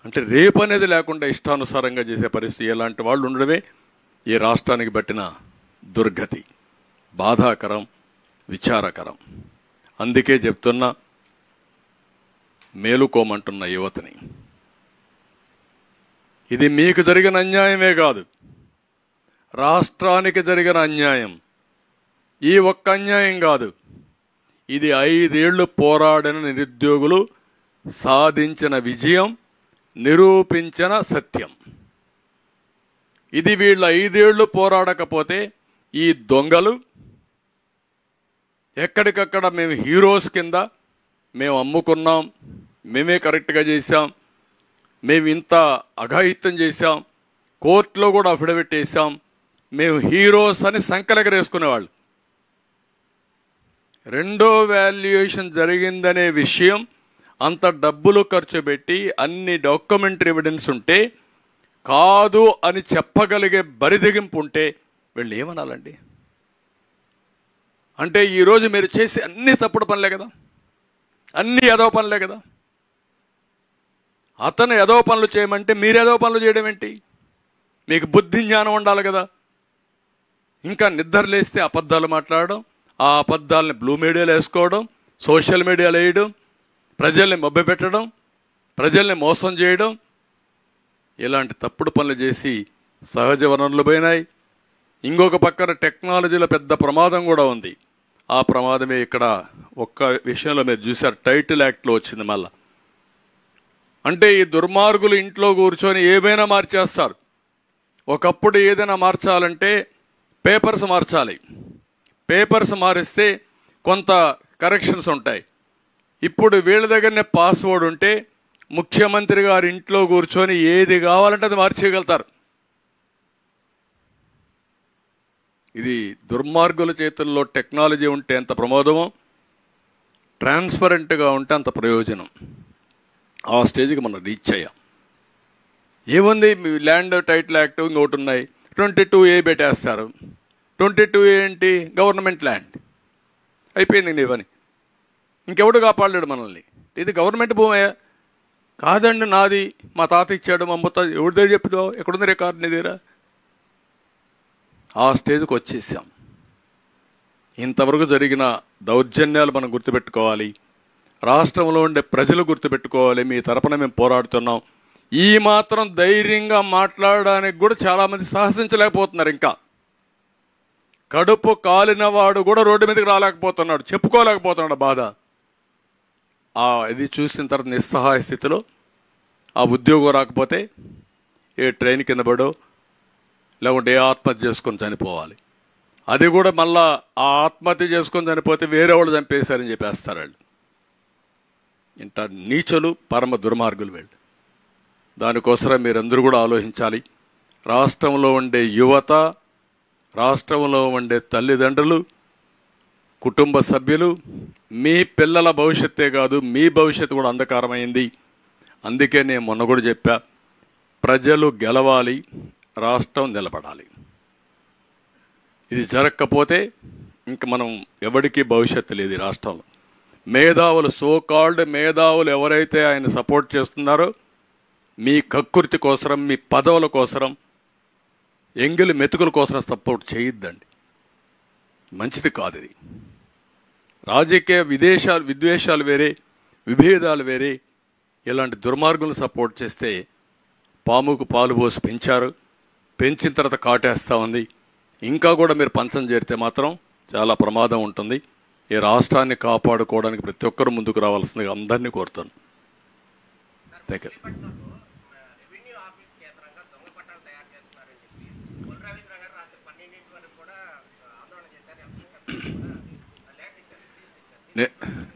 Speaker 1: అంటే రేపు అనేది లేకుండా ఇష్టానుసారంగా చేసే పరిస్థితి. ఎలాంటి వాళ్ళు ఉండడమే ఈ రాష్ట్రానికి పట్టిన దుర్గతి. బాధాకరం, విచారకరం. అందుకే చెప్తున్నా, మేలుకోమంటున్న యువతని, ఇది మీకు జరిగిన అన్యాయమే కాదు, రాష్ట్రానికి జరిగిన అన్యాయం. ఈ ఒక్క అన్యాయం కాదు, ఇది 5 ఏళ్లు పోరాడిన నిరుద్యోగులు సాధించిన విజయం, నిరూపించిన సత్యం. ఇది వీళ్ళు 5 ఏళ్లు పోరాడకపోతే ఈ దొంగలు ఎక్కడికక్కడ మేము హీరోస్ కింద మేము అమ్ముకున్నాం, మేమే కరెక్ట్గా చేశాం, మేము ఇంత అఘాయిత్యం చేశాం, కోర్టులో కూడా అఫిడవిట్ వేసాం, మేము హీరోస్ అని సంకలెగరేసుకునేవాళ్ళు. రెండో వాల్యుయేషన్ జరిగిందనే విషయం అంత డబ్బులు ఖర్చు పెట్టి అన్ని డాక్యుమెంటరీ ఎవిడెన్స్ ఉంటే కాదు అని చెప్పగలిగే బరిదెగింపు ఉంటే వీళ్ళు ఏమనాలండి? అంటే ఈరోజు మీరు చేసే అన్ని తప్పుడు పనులే కదా, అన్ని ఎదవ పనులే కదా. అతను ఎదవ పనులు చేయమంటే మీరు ఎదవ పనులు చేయడం ఏంటి? మీకు బుద్ధి జ్ఞానం ఉండాలి కదా. ఇంకా నిద్రలేస్తే అబద్ధాలు మాట్లాడడం, ఆ అబద్ధాలని బ్లూ మీడియాలో వేసుకోవడం, సోషల్ మీడియాలో వేయడం, ప్రజల్ని మభ్యపెట్టడం, ప్రజల్ని మోసం చేయడం, ఇలాంటి తప్పుడు పనులు చేసి సహజ వనరులు పోయినాయి. ఇంకొక పక్కన టెక్నాలజీలో పెద్ద ప్రమాదం కూడా ఉంది. ఆ ప్రమాదమే ఇక్కడ ఒక్క విషయంలో మీరు చూశారు, టైటిల్ యాక్ట్లో వచ్చింది మళ్ళా. అంటే ఈ దుర్మార్గులు ఇంట్లో కూర్చొని ఏమైనా మార్చేస్తారు. ఒకప్పుడు ఏదైనా మార్చాలంటే పేపర్స్ మార్చాలి. పేపర్స్ మారిస్తే కొంత కరెక్షన్స్ ఉంటాయి. ఇప్పుడు వీళ్ళ దగ్గరనే పాస్వర్డ్ ఉంటే ముఖ్యమంత్రి గారు ఇంట్లో కూర్చొని ఏది కావాలంటే అది మార్చేయగలుగుతారు. ఇది దుర్మార్గుల చేతుల్లో టెక్నాలజీ ఉంటే ఎంత ప్రమాదమో, ట్రాన్స్పరెంట్గా ఉంటే అంత ప్రయోజనం. ఆ స్టేజ్కి మనం రీచ్ అయ్యాం. ఏముంది, ల్యాండ్ టైటిల్ యాక్ట్ ఇంకొకటి ఉన్నాయి, 22A పెట్టేస్తారు. 22A ఏంటి? Government land. అయిపోయింది నీ పని. ఇంకెవడు కాపాడలేడు మనల్ని. ఇది గవర్నమెంట్ భూమయ్యా? కాదండి నాది, మా తాత ఇచ్చాడు, మా ముత్త, ఎవరి దగ్గర చెప్తావు, ఎక్కడుంది రికార్డు నీ దగ్గర? ఆ స్టేజ్కి వచ్చేసాం. ఇంతవరకు జరిగిన దౌర్జన్యాలు మనం గుర్తుపెట్టుకోవాలి. రాష్ట్రంలో ఉండే ప్రజలు గుర్తుపెట్టుకోవాలి. మీ తరపున మేము పోరాడుతున్నాం. ఈ మాత్రం ధైర్యంగా మాట్లాడడానికి కూడా చాలామంది సాహసించలేకపోతున్నారు. ఇంకా కడుపు కాలిన వాడు కూడా రోడ్డు మీదకి రాలేకపోతున్నాడు, చెప్పుకోలేకపోతున్నాడు బాధ. ఇది చూసిన తర్వాత నిస్సహాయ స్థితిలో ఆ ఉద్యోగం రాకపోతే ఏ ట్రైన్ కింద పడో లేకుంటే ఏ ఆత్మహత్య చేసుకొని చనిపోవాలి. అది కూడా మళ్ళా ఆ ఆత్మహత్య చేసుకొని చనిపోతే వేరే వాళ్ళు చంపేశారని చెప్పేస్తారు వాళ్ళు. ఇంత నీచులు, పరమ దుర్మార్గులు వీళ్ళు. దానికోసం మీరందరూ కూడా ఆలోచించాలి. రాష్ట్రంలో ఉండే యువత, రాష్ట్రంలో ఉండే తల్లిదండ్రులు, కుటుంబ సభ్యులు, మీ పిల్లల భవిష్యత్తే కాదు మీ భవిష్యత్తు కూడా అంధకారమైంది. అందుకే నేను మొన్న కూడా చెప్పా, ప్రజలు గెలవాలి, రాష్ట్రం నిలబడాలి. ఇది జరగకపోతే ఇంక మనం ఎవరికీ భవిష్యత్తు లేదు ఈ రాష్ట్రంలో. మేధావులు, సోకాల్డ్ మేధావులు ఎవరైతే ఆయన సపోర్ట్ చేస్తున్నారో మీ కక్కుర్తి కోసరం, మీ పదవుల కోసరం, ఎంగిలి మెతుకుల కోసం సపోర్ట్ చేయొద్దండి. మంచిది కాదు ఇది. రాజకీయ విద్వేషాలు వేరే, విభేదాలు వేరే. ఇలాంటి దుర్మార్గులను సపోర్ట్ చేస్తే పాముకు పాలు పోసి పెంచారు, పెంచిన తర్వాత కాటేస్తూ ఉంది. ఇంకా కూడా మీరు పంచం చేరితే మాత్రం చాలా ప్రమాదం ఉంటుంది. ఈ రాష్ట్రాన్ని కాపాడుకోవడానికి ప్రతి ఒక్కరు ముందుకు రావాల్సిందిగా అందరినీ కోరుతాను. Thank you.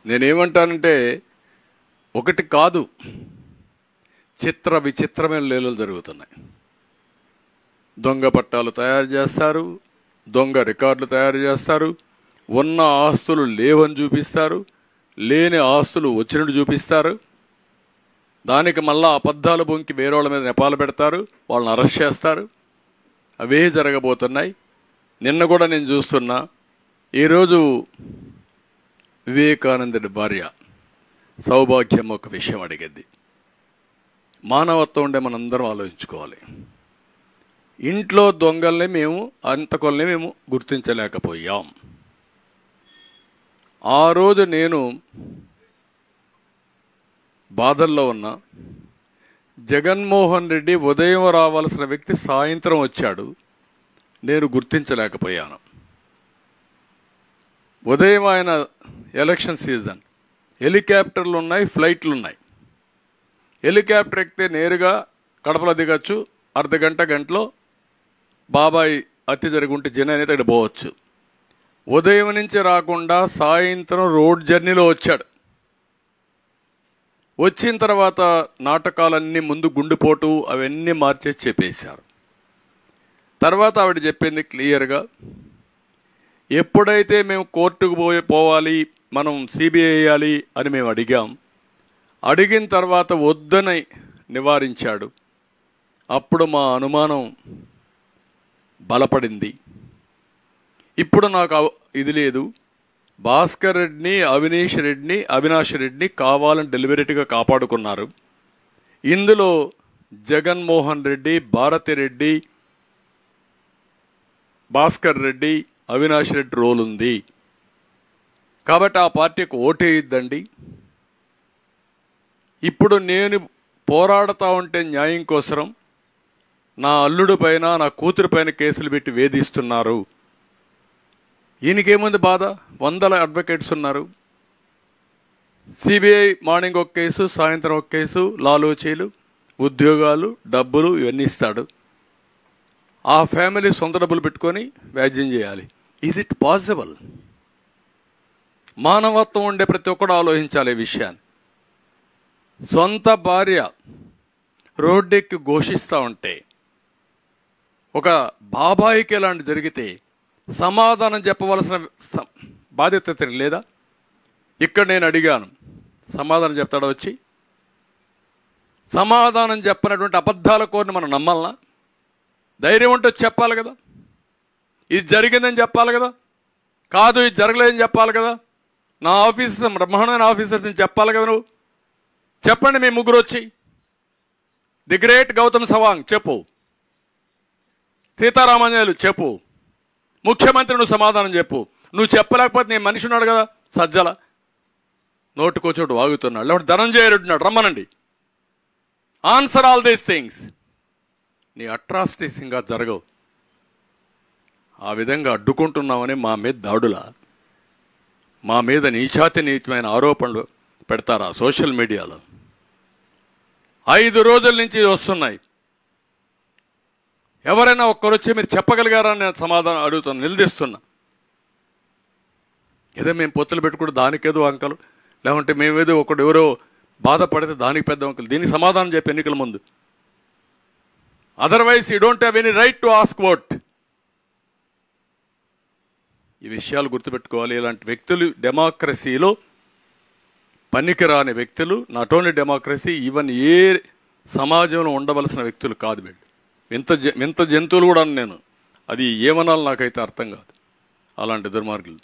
Speaker 1: నేనేమంటానంటే, ఒకటి కాదు, చిత్ర విచిత్రమైన లీలలు జరుగుతున్నాయి. దొంగ పట్టాలు తయారు చేస్తారు, దొంగ రికార్డులు తయారు చేస్తారు, ఉన్న ఆస్తులు లేవని చూపిస్తారు, లేని ఆస్తులు వచ్చినట్టు చూపిస్తారు. దానికి మళ్ళా అబద్ధాలు బొంకి వేరే వాళ్ళ మీద నెపాలు పెడతారు, వాళ్ళని అరెస్ట్ చేస్తారు. అవే జరగబోతున్నాయి. నిన్న కూడా నేను చూస్తున్నా, ఈరోజు వివేకానందుడి భార్య సౌభాగ్యం ఒక విషయం అడిగింది. మానవత్వం ఉండే మనందరం ఆలోచించుకోవాలి. ఇంట్లో దొంగల్ని మేము, అంతకొల్ని మేము గుర్తించలేకపోయాం. ఆ రోజు నేను బాధల్లో ఉన్నా. జగన్మోహన్ రెడ్డి ఉదయం రావాల్సిన వ్యక్తి సాయంత్రం వచ్చాడు, నేను గుర్తించలేకపోయాను. ఉదయం ఆయన ఎలక్షన్ సీజన్, హెలికాప్టర్లు ఉన్నాయి, ఫ్లైట్లు ఉన్నాయి. హెలికాప్టర్ ఎక్కితే నేరుగా కడపలో దిగచ్చు, గంటలో బాబాయ్ హత్య జరుగుంటే జనం అనేది అక్కడ పోవచ్చు. ఉదయం నుంచి రాకుండా సాయంత్రం రోడ్ జర్నీలో వచ్చాడు. వచ్చిన తర్వాత నాటకాలన్నీ ముందు గుండెపోటు అవన్నీ మార్చేసి చెప్పేశారు. తర్వాత ఆవిడ చెప్పింది క్లియర్గా, ఎప్పుడైతే మేము కోర్టుకు పోవాలి, మనం సిబిఐ వేయాలి అని మేము అడిగాం, అడిగిన తర్వాత వద్దని నివారించాడు. అప్పుడు మా అనుమానం బలపడింది. ఇప్పుడు నాకు ఇది లేదు. భాస్కర్ రెడ్డిని, అవినాష్ రెడ్డిని కావాలని డెలిబరేట్గా కాపాడుకున్నారు. ఇందులో జగన్మోహన్ రెడ్డి, భారతిరెడ్డి, భాస్కర్ రెడ్డి, అవినాష్ రెడ్డి రోల్ ఉంది. కాబట్టి ఆ పార్టీకి ఓటేయద్దండి. ఇప్పుడు నేను పోరాడుతూ ఉంటే న్యాయం కోసం నా అల్లుడి పైన, నా కూతురు పైన కేసులు పెట్టి వేధిస్తున్నారు. ఈయనకేముంది బాధ? వందల అడ్వకేట్స్ ఉన్నారు. సిబిఐ మార్నింగ్ ఒక కేసు, సాయంత్రం ఒక కేసు, లాలూచీలు, ఉద్యోగాలు, డబ్బులు ఇవన్నీ ఇస్తాడు. ఆ ఫ్యామిలీ సొంత డబ్బులు పెట్టుకొని వ్యాజ్యం చేయాలి. Is it possible? మానవత్వం ఉండే ప్రతి ఒక్కడు ఆలోచించాలి ఈ విషయాన్ని. సొంత భార్య రోడ్డెక్కి ఘోషిస్తూ ఉంటే, ఒక బాబాయికి ఇలాంటి జరిగితే సమాధానం చెప్పవలసిన బాధ్యత లేదా? ఇక్కడ నేను అడిగాను, సమాధానం చెప్తాడా వచ్చి? సమాధానం చెప్పినటువంటి అబద్ధాల కోరిని మనం నమ్మాలనా? ధైర్యం ఉంటే చెప్పాలి కదా. ఇది జరిగిందని చెప్పాలి కదా. కాదు ఇది జరగలేదని చెప్పాలి కదా. నా ఆఫీసర్, బ్రహ్మాండమైన ఆఫీసర్స్ అని చెప్పాలి కదా. నువ్వు చెప్పండి, మీ ముగ్గురు వచ్చి. ది గ్రేట్ గౌతమ్ సవాంగ్ చెప్పు, సీతారామాంజనేయులు చెప్పు, ముఖ్యమంత్రి నువ్వు సమాధానం చెప్పు. నువ్వు చెప్పలేకపోతే నేను మనిషి ఉన్నాడు కదా సజ్జల, నోటుకోచోటు వాగుతున్నాడు, లేకపోతే ధనంజయ రెడ్డి ఉన్నాడు, రమ్మనండి. Answer all these things. నీ అట్రాసిటీస్ ఇంకా జరగవు. ఆ విధంగా అడ్డుకుంటున్నామని మా మీద దాడులా, మా మీద నీచాతినీచమైన ఆరోపణలు పెడతారా సోషల్ మీడియాలో? 5 రోజుల నుంచి వస్తున్నాయి. ఎవరైనా ఒక్కరు వచ్చి మీరు చెప్పగలిగారా? నేను సమాధానం అడుగుతాను, నిలదీస్తున్నా. ఏదో మేము పొత్తులు పెట్టుకుంటే దానికేదో అంకలు, లేకుంటే మేమేదో ఒకడు ఎవరో బాధపడితే దానికి పెద్ద అంకలు. దీనికి సమాధానం చెప్పి ఎన్నికల ముందు. Otherwise you don't have any right to ask vote. ఈ విషయాలు గుర్తుపెట్టుకోవాలి. ఇలాంటి వ్యక్తులు డెమోక్రసీలో పనికిరాని వ్యక్తులు. Not only democracy, even a సమాజంలో ఉండవలసిన వ్యక్తులు కాదు వీళ్ళు. వింత జంతువులు కూడా నేను, అది ఏమనాలో నాకైతే అర్థం కాదు అలాంటి దుర్మార్గులు.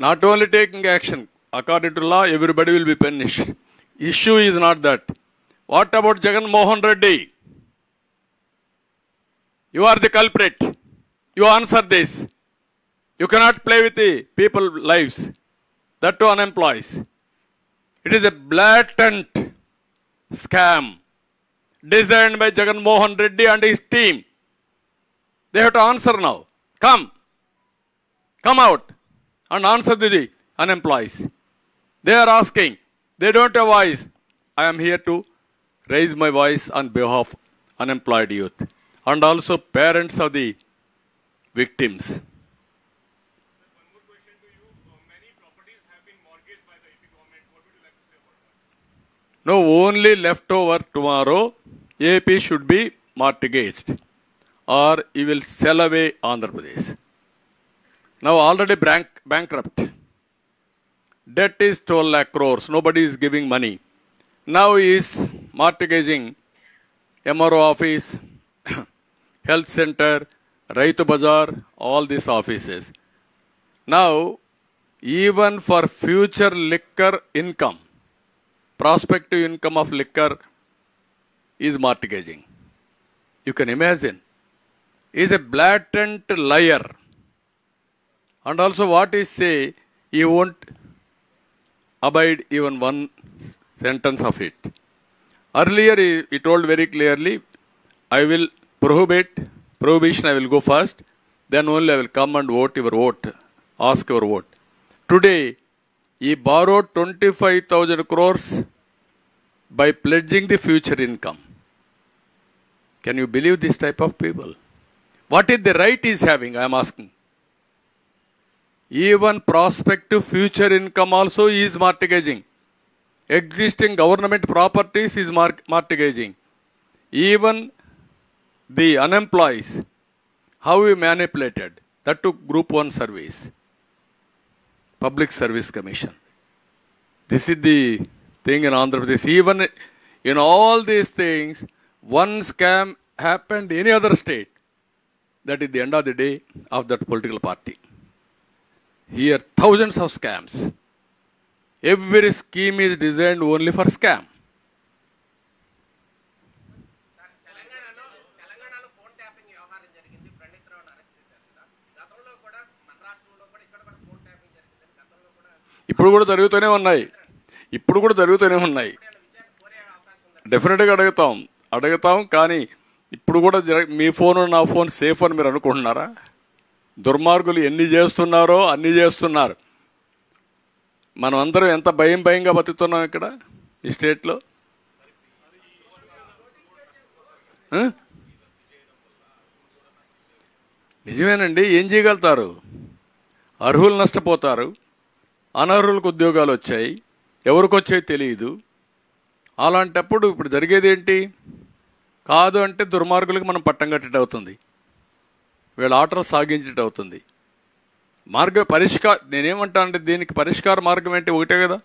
Speaker 1: Not only taking action, according to law, everybody will be punished. Issue is not that. What about Jagan Mohan Reddy? You are the culprit. You answer this. You cannot play with the people's lives. That too unemployed. It is a blatant scam designed by Jagan Mohan Reddy and his team. They have to answer now. Come out and answer to the unemployed. They are asking. They don't have voice. I am here to raise my voice on behalf of unemployed youth and also parents of the victims.
Speaker 2: One more question to you. Many properties have been mortgaged by the AP government. What would you like to say about that?
Speaker 1: No, only leftover tomorrow, AP should be mortgaged or he will sell away Andhra Pradesh. Now already bankrupt. Debt is 12 lakh crores. Nobody is giving money. Now he is mortgaging MRO office, health center, Raitu Bazaar, all these offices. Now, even for future liquor income, prospective income of liquor is mortgaging. You can imagine. He is a blatant liar. And also what he say, he won't abide even one sentence of it. Earlier he told very clearly, I will prohibition I will go first, then only I will come and vote your vote, ask your vote. Today, he borrowed 25,000 crores by pledging the future income. Can you believe this type of people? What is the right he is having, I am asking. Even prospective future income also he is mortgaging. Existing government properties is mortgaging. Even the unemployed, how we manipulated. That took Group 1 service, Public Service Commission. This is the thing in Andhra Pradesh. Even in all these things, one scam happened in any other state. That is the end of the day of that political party. Here, thousands of scams. Every scheme is designed only for scam.
Speaker 3: తెలంగాణలో phone tapping వ్యవహారం జరిగింది. ప్రణీత్ రావును arrest చేశారు కదా. గతంలో కూడా మన రాష్ట్రంలో కూడా ఇక్కడ కూడా ఫోన్ ట్యాపింగ్ జరిగింది. గతంలో కూడా
Speaker 1: ఇప్పుడు కూడా జరుగుతూనే ఉన్నాయి. డెఫినెట్గా అడుగుతాం. కానీ ఇప్పుడు కూడా మీ ఫోన్ నా ఫోన్ సేఫ్ అని మీరు అనుకుంటున్నారా? దుర్మార్గులు ఎన్ని చేస్తున్నారో అన్ని చేస్తున్నారు. మనం అందరం ఎంత భయంగా బతుకుతున్నాం ఇక్కడ ఈ స్టేట్లో. నిజమేనండి. ఏం చేయగలుగుతారు? అర్హులు నష్టపోతారు, అనర్హులకు ఉద్యోగాలు వచ్చాయి, ఎవరికి వచ్చాయి తెలియదు. అలాంటప్పుడు ఇప్పుడు జరిగేది ఏంటి? కాదు అంటే దుర్మార్గులకు మనం పట్టం కట్టేట అవుతుంది, వీళ్ళ ఆటలు సాగించేట అవుతుంది. నేనేమంటానంటే దీనికి పరిష్కార మార్గం ఏంటి? ఒకటే కదా.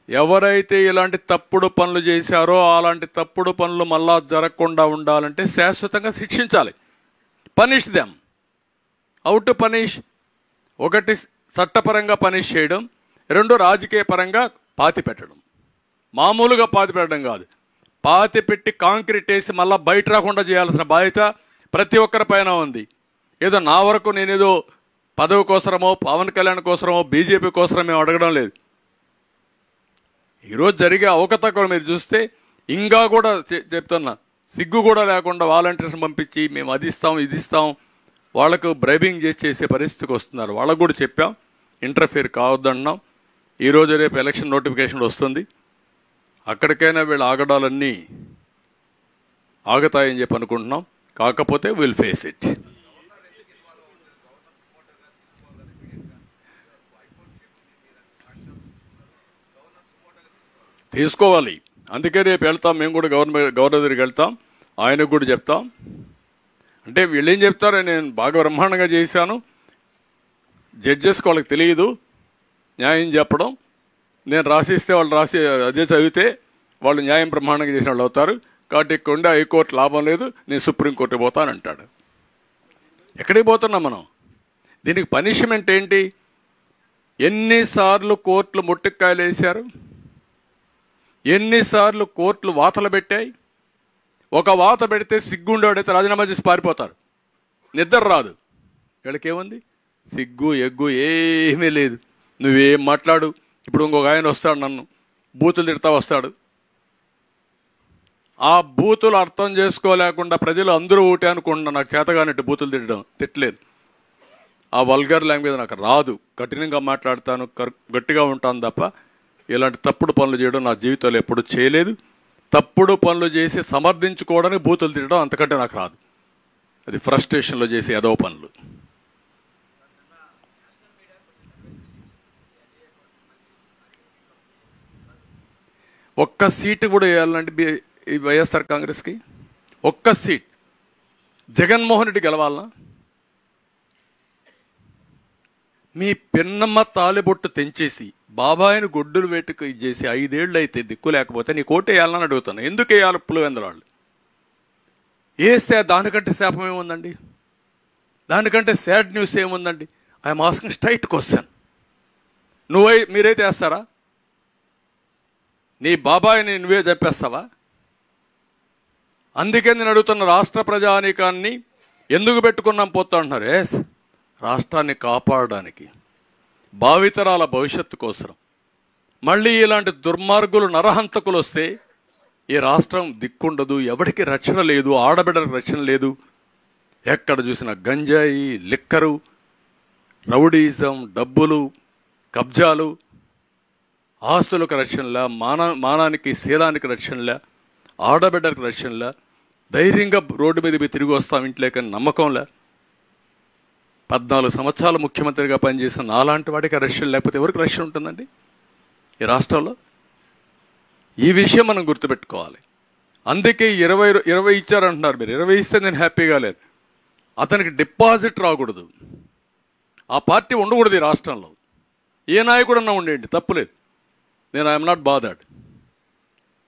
Speaker 1: ఎవరైతే ఇలాంటి తప్పుడు పనులు చేశారో అలాంటి తప్పుడు పనులు మళ్ళా జరగకుండా ఉండాలంటే శాశ్వతంగా శిక్షించాలి. Punish them. How to punish? ఒకటి, చట్టపరంగా పనిష్ చేయడం. రెండు, రాజకీయ పరంగా పాతి పెట్టడం. మామూలుగా పాతి పెట్టడం కాదు, పాతి పెట్టి కాంక్రీట్ వేసి మళ్ళీ బయట రాకుండా చేయాల్సిన బాధ్యత ప్రతి ఒక్కరి పైన ఉంది. ఏదో నా వరకు నేనేదో పదవి కోసమో పవన్ కళ్యాణ్ కోసమో బీజేపీ కోసమో మేము అడగడం లేదు. ఈరోజు జరిగే అవకతవకలు మీరు చూస్తే ఇంకా కూడా చెప్తున్నా, సిగ్గు కూడా లేకుండా వాలంటీర్స్ పంపించి మేము అది ఇస్తాం ఇది ఇస్తాం వాళ్లకు బ్రైబింగ్ చేసే పరిస్థితికి వస్తున్నారు. వాళ్ళకు కూడా చెప్పాం, ఇంటర్ఫియర్ కావద్దన్నాం. ఈరోజు రేపు ఎలక్షన్ నోటిఫికేషన్ వస్తుంది, అక్కడికైనా వీళ్ళ ఆగడాలన్నీ ఆగుతాయని చెప్పి అనుకుంటున్నాం. కాకపోతే విల్ ఫేస్ ఇట్. తీసుకోవాలి. అందుకే రేపు వెళ్తాం, మేము కూడా గవర్నర్ దగ్గరికి వెళ్తాం, ఆయనకు కూడా చెప్తాం. అంటే వీళ్ళు ఏం చెప్తారో, నేను బాగా బ్రహ్మాండంగా చేశాను, జడ్జెస్కి వాళ్ళకి తెలియదు న్యాయం చెప్పడం, నేను రాసిస్తే వాళ్ళు రాసి అదే చదివితే వాళ్ళు న్యాయం బ్రహ్మాండంగా చేసిన వాళ్ళు అవుతారు. కాబట్టి ఇక్కడ హైకోర్టు లాభం లేదు, నేను సుప్రీంకోర్టుకి పోతానంటాడు. ఎక్కడికి పోతున్నాం మనం? దీనికి పనిష్మెంట్ ఏంటి? ఎన్నిసార్లు కోర్టులు ముట్టికాయలు వేశారు, ఎన్నిసార్లు కోర్టులు వాతలు పెట్టాయి. ఒక వాత పెడితే సిగ్గుండేవాడైతే రాజీనామా చేసి పారిపోతారు, నిద్ర రాదు. వీళ్ళకేముంది? సిగ్గు ఎగ్గు ఏమీ లేదు. నువ్వేం మాట్లాడు. ఇప్పుడు ఇంకొక ఆయన వస్తాడు, నన్ను బూతులు తిడతా వస్తాడు. ఆ బూతులు అర్థం చేసుకోలేకుండా ప్రజలు అందరూ ఊటే అనుకుంటున్నా, నాకు చేతగానట్టు బూతులు తిట్టలేదు. ఆ వల్గర్ లాంగ్వేజ్ నాకు రాదు. కఠినంగా మాట్లాడతాను, గట్టిగా ఉంటాను తప్ప ఇలాంటి తప్పుడు పనులు చేయడం నా జీవితంలో ఎప్పుడు చేయలేదు. తప్పుడు పనులు చేసి సమర్థించుకోవడానికి బూతులు తిట్టడం అంతకంటే నాకు రాదు. అది ఫ్రస్ట్రేషన్లో చేసే ఏదో పనులు. ఒక్క సీటు కూడా వేయాలంటే ఈ వైఎస్ఆర్ కాంగ్రెస్కి ఒక్క సీట్. జగన్మోహన్ రెడ్డి గెలవాలనా? మీ పిన్నమ్మ తాలిబొట్టు తెంచేసి బాబాయిని గొడ్డులు వేటుకు ఇచ్చేసి 5 ఏళ్ళు అయితే దిక్కు లేకపోతే నీ కోట వేయాలని అడుగుతాను. ఎందుకు వేయాలి? పులివెందరాళ్ళు వేస్తే దానికంటే శాపం ఏముందండి? దానికంటే సాడ్ న్యూస్ ఏముందండి? I'm asking straight question. మీరైతే వేస్తారా? నీ బాబాయిని నువ్వే చెప్పేస్తావా? అందుకే నేను అడుగుతున్న, రాష్ట్ర ప్రజానీకాన్ని ఎందుకు పెట్టుకున్నాం పోతా అంటున్నారు. ఎస్, రాష్ట్రాన్ని కాపాడడానికి, భావితరాల భవిష్యత్తు కోసం. మళ్ళీ ఇలాంటి దుర్మార్గులు నరహంతకులు వస్తే ఈ రాష్ట్రం దిక్కుండదు, ఎవరికి రక్షణ లేదు, ఆడబిడ్డలకు రక్షణ లేదు. ఎక్కడ చూసినా గంజాయి, లిక్కరు, రౌడీజం, డబ్బులు, కబ్జాలు, ఆస్తులకు రక్షణలే, మానానికి శీలానికి రక్షణలే, ఆడబిడ్డలకు రక్షణలే. ధైర్యంగా రోడ్డు మీద తిరిగి వస్తాం ఇంట్లోకని నమ్మకంలే. 14 సంవత్సరాలు ముఖ్యమంత్రిగా పనిచేసిన నాలాంటి వాడికి రక్షణ లేకపోతే ఎవరికి రక్షణ ఉంటుందండి ఈ రాష్ట్రంలో? ఈ విషయం మనం గుర్తుపెట్టుకోవాలి. అందుకే 20 ఇచ్చారంటున్నారు మీరు. 20 ఇస్తే నేను హ్యాపీగా లేదు. అతనికి డిపాజిట్ రాకూడదు, ఆ పార్టీ ఉండకూడదు ఈ రాష్ట్రంలో. ఏ నాయకుడన్నా ఉండేయండి, తప్పులేదు, నేను ఐఎమ్ నాట్ బాదర్డ్.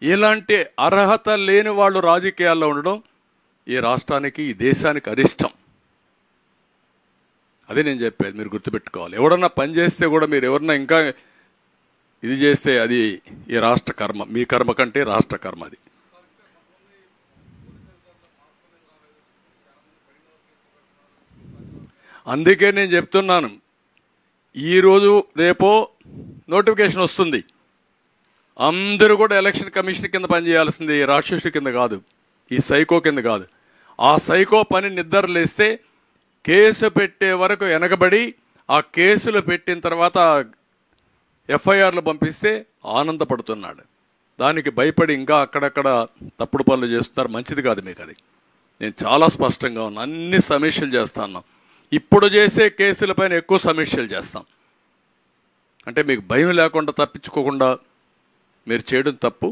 Speaker 1: ఇలాంటి అర్హత లేని వాళ్ళు రాజకీయాల్లో ఉండడం ఈ రాష్ట్రానికి, ఈ దేశానికి అరిష్టం. అదే నేను చెప్పేది, మీరు గుర్తుపెట్టుకోవాలి. ఎవడన్నా పని చేస్తే కూడా మీరు ఎవరన్నా ఇంకా ఇది చేస్తే అది ఈ రాష్ట్ర కర్మ, మీ కర్మ కంటే రాష్ట్ర కర్మ అది. అందుకే నేను చెప్తున్నాను, ఈరోజు రేపో నోటిఫికేషన్ వస్తుంది, అందరూ కూడా ఎలక్షన్ కమిషన్ కింద పనిచేయాల్సింది, ఈ రాక్షసు కింద కాదు, ఈ సైకో కింద కాదు. ఆ సైకో పని నిద్రలేస్తే కేసు పెట్టే వరకు వెనకబడి, ఆ కేసులు పెట్టిన తర్వాత ఎఫ్ఐఆర్లు పంపిస్తే ఆనందపడుతున్నాడు. దానికి భయపడి ఇంకా అక్కడక్కడ తప్పుడు పనులు చేస్తున్నారు. మంచిది కాదు మీకు అది. నేను చాలా స్పష్టంగా ఉన్నా, అన్ని సమీక్షలు చేస్తాను. ఇప్పుడు చేసే కేసులపైన ఎక్కువ సమీక్షలు చేస్తాం. అంటే మీకు భయం లేకుండా, తప్పించుకోకుండా మీరు చేయడం తప్పు.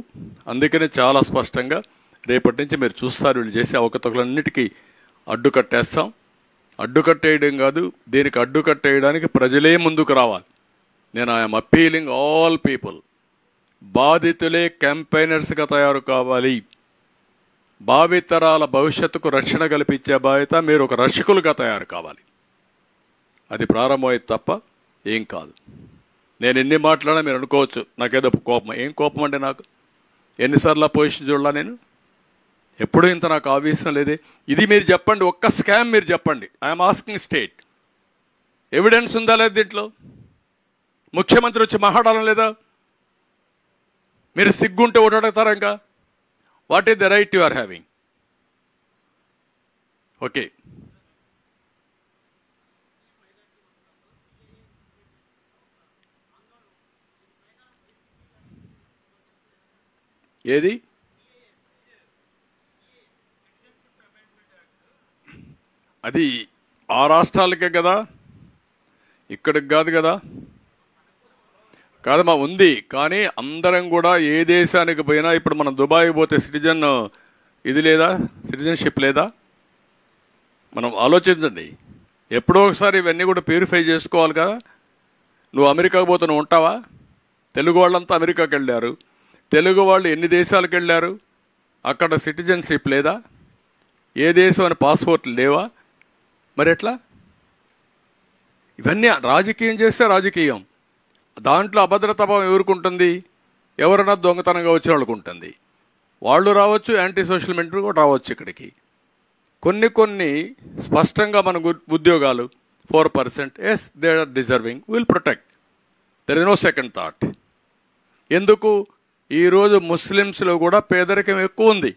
Speaker 1: అందుకనే చాలా స్పష్టంగా రేపటి నుంచి మీరు చూస్తారు, వీళ్ళు చేసే అవకతవకలన్నిటికీ అడ్డుకట్టేస్తాం. అడ్డుకట్టేయడం కాదు, దీనికి అడ్డుకట్టేయడానికి ప్రజలే ముందుకు రావాలి. నేను ఐఎమ్ అప్పీలింగ్ ఆల్ పీపుల్, బాధితులే క్యాంపెయినర్స్గా తయారు కావాలి. భావితరాల భవిష్యత్తుకు రక్షణ కల్పించే బాధ్యత మీరు ఒక రక్షకులుగా తయారు కావాలి. అది ప్రారంభమైంది తప్ప ఏం కాదు. నేను ఎన్ని మాట్లాడినా మీరు అనుకోవచ్చు నాకేదో కోపం. ఏం కోపం అంటే నాకు ఎన్నిసార్లు పొజిషన్ చూడాల, నేను ఎప్పుడూ ఇంత నాకు ఆవేశం లేదే. ఇది మీరు చెప్పండి, ఒక్క స్కామ్ మీరు చెప్పండి. ఐఎమ్ ఆస్కింగ్ స్టేట్, ఎవిడెన్స్ ఉందా లేదా దీంట్లో? ముఖ్యమంత్రి వచ్చి మాట్లాడాలం లేదా? మీరు సిగ్గుంటే ఒకటి అడుగుతారా ఇంకా? What is the right you are having? Okay, ఏది అది ఆ రాష్ట్రాలకే కదా, ఇక్కడికి కాదు కదా. కాదమ్మా, ఉంది. కానీ అందరం కూడా ఏ దేశానికి పోయినా, ఇప్పుడు మనం దుబాయ్ పోతే ఇది లేదా, సిటిజన్షిప్ లేదా? మనం ఆలోచించండి. ఎప్పుడో ఒకసారి ఇవన్నీ కూడా ప్యూరిఫై చేసుకోవాలి కదా. నువ్వు అమెరికాకు పోతే నువ్వు ఉంటావా? తెలుగు వాళ్ళంతా అమెరికాకి వెళ్ళారు. తెలుగు వాళ్ళు ఎన్ని దేశాలకు వెళ్ళారు? అక్కడ సిటిజన్షిప్ లేదా? ఏ దేశం అని పాస్పోర్ట్లు లేవా? మరి ఎట్లా? ఇవన్నీ రాజకీయం చేస్తే రాజకీయం. దాంట్లో అభద్రతాభావం ఎవరుకుంటుంది? ఎవరైనా దొంగతనంగా వచ్చిన వాళ్ళకు ఉంటుంది. వాళ్ళు రావచ్చు, యాంటీ సోషల్ మెంటల్ కూడా రావచ్చు ఇక్కడికి. కొన్ని స్పష్టంగా మన ఉద్యోగాలు 4%, yes they are deserving, will protect, there is no second thought. ఎందుకు? ఈరోజు ముస్లిమ్స్లో కూడా పేదరికం ఎక్కువ ఉంది.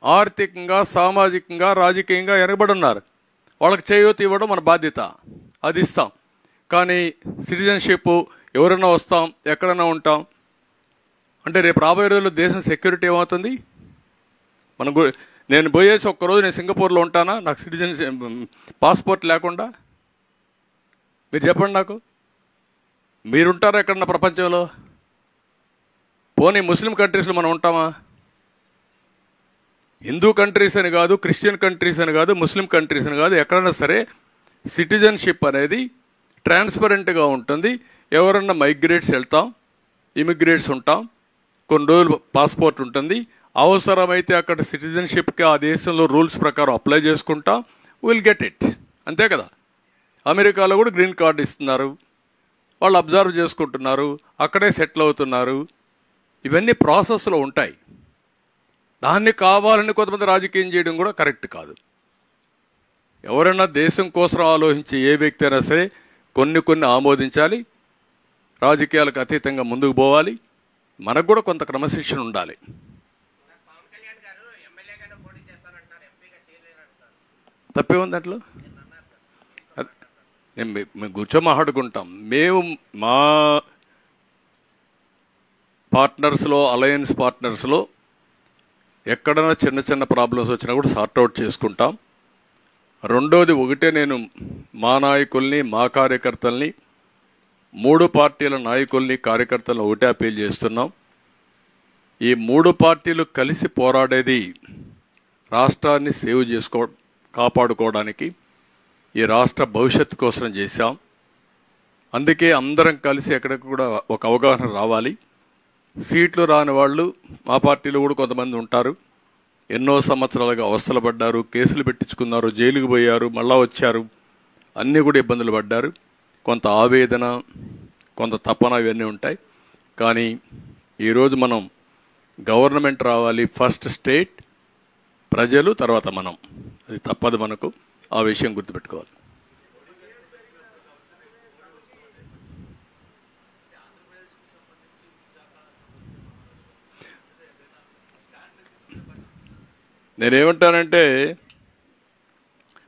Speaker 1: ఆర్థికంగా, సామాజికంగా, రాజకీయంగా వెనకబడి ఉన్నారు. వాళ్ళకి చేయూత ఇవ్వడం మన బాధ్యత, అది ఇస్తాం. కానీ సిటిజన్షిప్ ఎవరైనా వస్తాం, ఎక్కడైనా ఉంటాం అంటే రేపు రాబోయే రోజుల్లో దేశం సెక్యూరిటీ ఏమవుతుంది? నేను పోయేసి ఒక్కరోజు నేను సింగపూర్లో ఉంటానా నాకు సిటిజన్షిప్ పాస్పోర్ట్ లేకుండా? మీరు చెప్పండి నాకు. మీరుంటారా ఎక్కడన్నా ప్రపంచంలో? పోనీ ముస్లిం కంట్రీస్లో మనం ఉంటామా? హిందూ కంట్రీస్ అని కాదు, క్రిస్టియన్ కంట్రీస్ అని కాదు, ముస్లిం కంట్రీస్ అని కాదు, ఎక్కడైనా సరే సిటిజన్షిప్ అనేది ట్రాన్స్పరెంట్గా ఉంటుంది. ఎవరన్నా మైగ్రేట్స్ వెళ్తాం, ఇమిగ్రేట్స్ ఉంటాం, కొన్ని రోజులు పాస్పోర్ట్ ఉంటుంది. అవసరమైతే అక్కడ సిటిజన్షిప్కి ఆ దేశంలో రూల్స్ ప్రకారం అప్లై చేసుకుంటాం, విల్ గెట్ ఇట్. అంతే కదా. అమెరికాలో కూడా గ్రీన్ కార్డు ఇస్తున్నారు, వాళ్ళు అబ్జర్వ్ చేసుకుంటున్నారు, అక్కడే సెటిల్ అవుతున్నారు. ఇవన్నీ ప్రాసెస్లో ఉంటాయి. దాన్ని కావాలని కొంతమంది రాజకీయం చేయడం కూడా కరెక్ట్ కాదు. ఎవరైనా దేశం కోసం ఆలోచించే ఏ వ్యక్తి అయినా సరే కొన్ని ఆమోదించాలి, రాజకీయాలకు అతీతంగా ముందుకు పోవాలి. మనకు కూడా కొంత క్రమశిక్షణ ఉండాలి.
Speaker 3: పవన్ కళ్యాణ్ గారు ఎమ్మెల్యేగానే పోటీ చేస్తానంటారు, ఎంపీగా చేయలేరంటారు.
Speaker 1: తప్పే ఉంది అట్లా. మేము కూర్చొని మాట్లాడుకుంటాం. మేము మా పార్ట్నర్స్లో, అలయన్స్ పార్ట్నర్స్లో ఎక్కడైనా చిన్న ప్రాబ్లమ్స్ వచ్చినా కూడా సార్ట్అవుట్ చేసుకుంటాం. రెండోది, ఒకటే, నేను మా నాయకుల్ని, మా కార్యకర్తల్ని, 3 పార్టీల నాయకుల్ని, కార్యకర్తలను ఒకటే అపీల్ చేస్తున్నాం. ఈ 3 పార్టీలు కలిసి పోరాడేది రాష్ట్రాన్ని సేవ్ చేసుకో కాపాడుకోవడానికి, ఈ రాష్ట్ర భవిష్యత్తు కోసం చేశాం. అందుకే అందరం కలిసి ఎక్కడికి కూడా ఒక అవగాహన రావాలి. సీట్లు రాని వాళ్ళు మా పార్టీలో కూడా కొంతమంది ఉంటారు. ఎన్నో సంవత్సరాలుగా అవస్థలు పడ్డారు, కేసులు పెట్టించుకున్నారు, జైలుకు పోయారు, మళ్ళా వచ్చారు, అన్నీ కూడా ఇబ్బందులు పడ్డారు. కొంత ఆవేదన, కొంత తపన ఇవన్నీ ఉంటాయి. కానీ ఈరోజు మనం గవర్నమెంట్ రావాలి, ఫస్ట్ స్టేట్, ప్రజలు, తర్వాత మనం. అది తప్పదు మనకు. ఆ విషయం గుర్తుపెట్టుకోవాలి. నేనేమంటానంటే,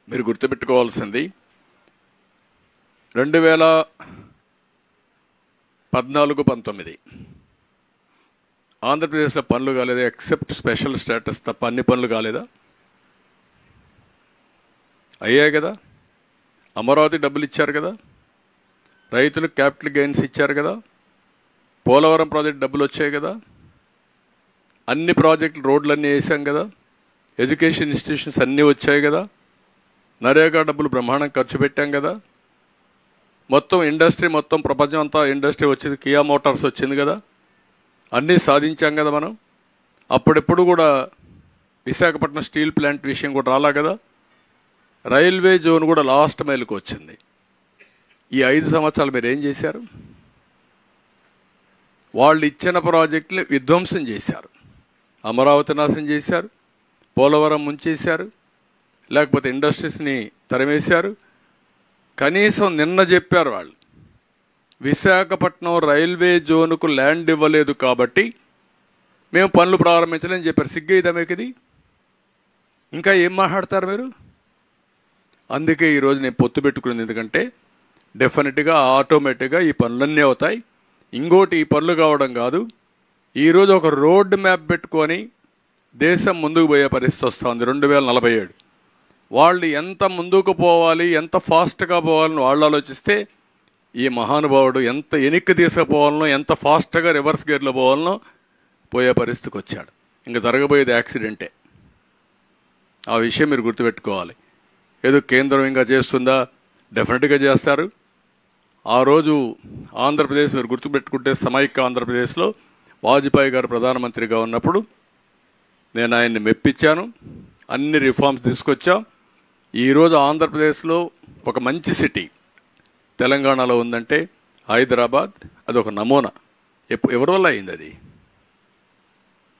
Speaker 1: మీరు గుర్తుపెట్టుకోవాల్సింది 2014-19 ఆంధ్రప్రదేశ్లో పనులు కాలేదా? ఎక్సెప్ట్ స్పెషల్ స్టేటస్ తప్ప అన్ని పనులు కాలేదా? అయ్యాయి కదా. అమరావతి డబ్బులు ఇచ్చారు కదా, రైతులకు క్యాపిటల్ గెయిన్స్ ఇచ్చారు కదా, పోలవరం ప్రాజెక్ట్ డబ్బులు వచ్చాయి కదా, అన్ని ప్రాజెక్టులు రోడ్లన్నీ వేసాం కదా, ఎడ్యుకేషన్ ఇన్స్టిట్యూషన్స్ అన్నీ వచ్చాయి కదా, నరేగా డబ్బులు బ్రహ్మాండం ఖర్చు పెట్టాం కదా, మొత్తం ఇండస్ట్రీ, మొత్తం ప్రపంచం అంతా ఇండస్ట్రీ వచ్చింది, కియా మోటార్స్ వచ్చింది కదా, అన్నీ సాధించాం కదా మనం. అప్పుడెప్పుడు కూడా విశాఖపట్నం స్టీల్ ప్లాంట్ విషయం కూడా రాలా కదా. రైల్వే జోన్ కూడా లాస్ట్ మైల్కి వచ్చింది. ఈ 5 సంవత్సరాలు మీరు ఏం చేశారు? వాళ్ళు ఇచ్చిన ప్రాజెక్టులు విధ్వంసం చేశారు. అమరావతి నాశనం చేశారు, పోలవరం ముంచేశారు, లేకపోతే ఇండస్ట్రీస్ని తరిమేశారు. కనీసం నిన్న చెప్పారు వాళ్ళు, విశాఖపట్నం రైల్వే జోన్కు ల్యాండ్ ఇవ్వలేదు కాబట్టి మేము పనులు ప్రారంభించలేని చెప్పారు. సిగ్గైదా మీకు ఇది? ఇంకా ఏం మాట్లాడతారు మీరు? అందుకే ఈరోజు నేను పొత్తు పెట్టుకున్నది. ఎందుకంటే డెఫినెట్గా ఆటోమేటిక్గా ఈ పనులన్నీ అవుతాయి. ఇంకోటి, ఈ పనులు కావడం కాదు, ఈరోజు ఒక రోడ్ మ్యాప్ పెట్టుకొని దేశం ముందుకు పోయే పరిస్థితి వస్తుంది. 2047 వాళ్ళు ఎంత ముందుకు పోవాలి, ఎంత ఫాస్ట్గా పోవాలని వాళ్ళు ఆలోచిస్తే, ఈ మహానుభావుడు ఎంత వెనక్కి తీసుకుపోవాలనో, ఎంత ఫాస్ట్గా రివర్స్ గేర్లో పోవాలనో పోయే పరిస్థితికి వచ్చాడు. ఇంకా జరగబోయేది యాక్సిడెంటే. ఆ విషయం మీరు గుర్తుపెట్టుకోవాలి. ఏదో కేంద్రం ఇంకా చేస్తుందా? డెఫినెట్గా చేస్తారు. ఆ రోజు ఆంధ్రప్రదేశ్ మీరు గుర్తుపెట్టుకుంటే, సమైక్య ఆంధ్రప్రదేశ్లో వాజ్పేయి గారు ప్రధానమంత్రిగా ఉన్నప్పుడు నేను ఆయన్ని మెప్పించాను, అన్ని రిఫార్మ్స్ తీసుకొచ్చాం. ఈరోజు ఆంధ్రప్రదేశ్లో ఒక మంచి సిటీ తెలంగాణలో ఉందంటే హైదరాబాద్. అది ఒక నమూనా. ఎవరి వల్ల అయింది అది?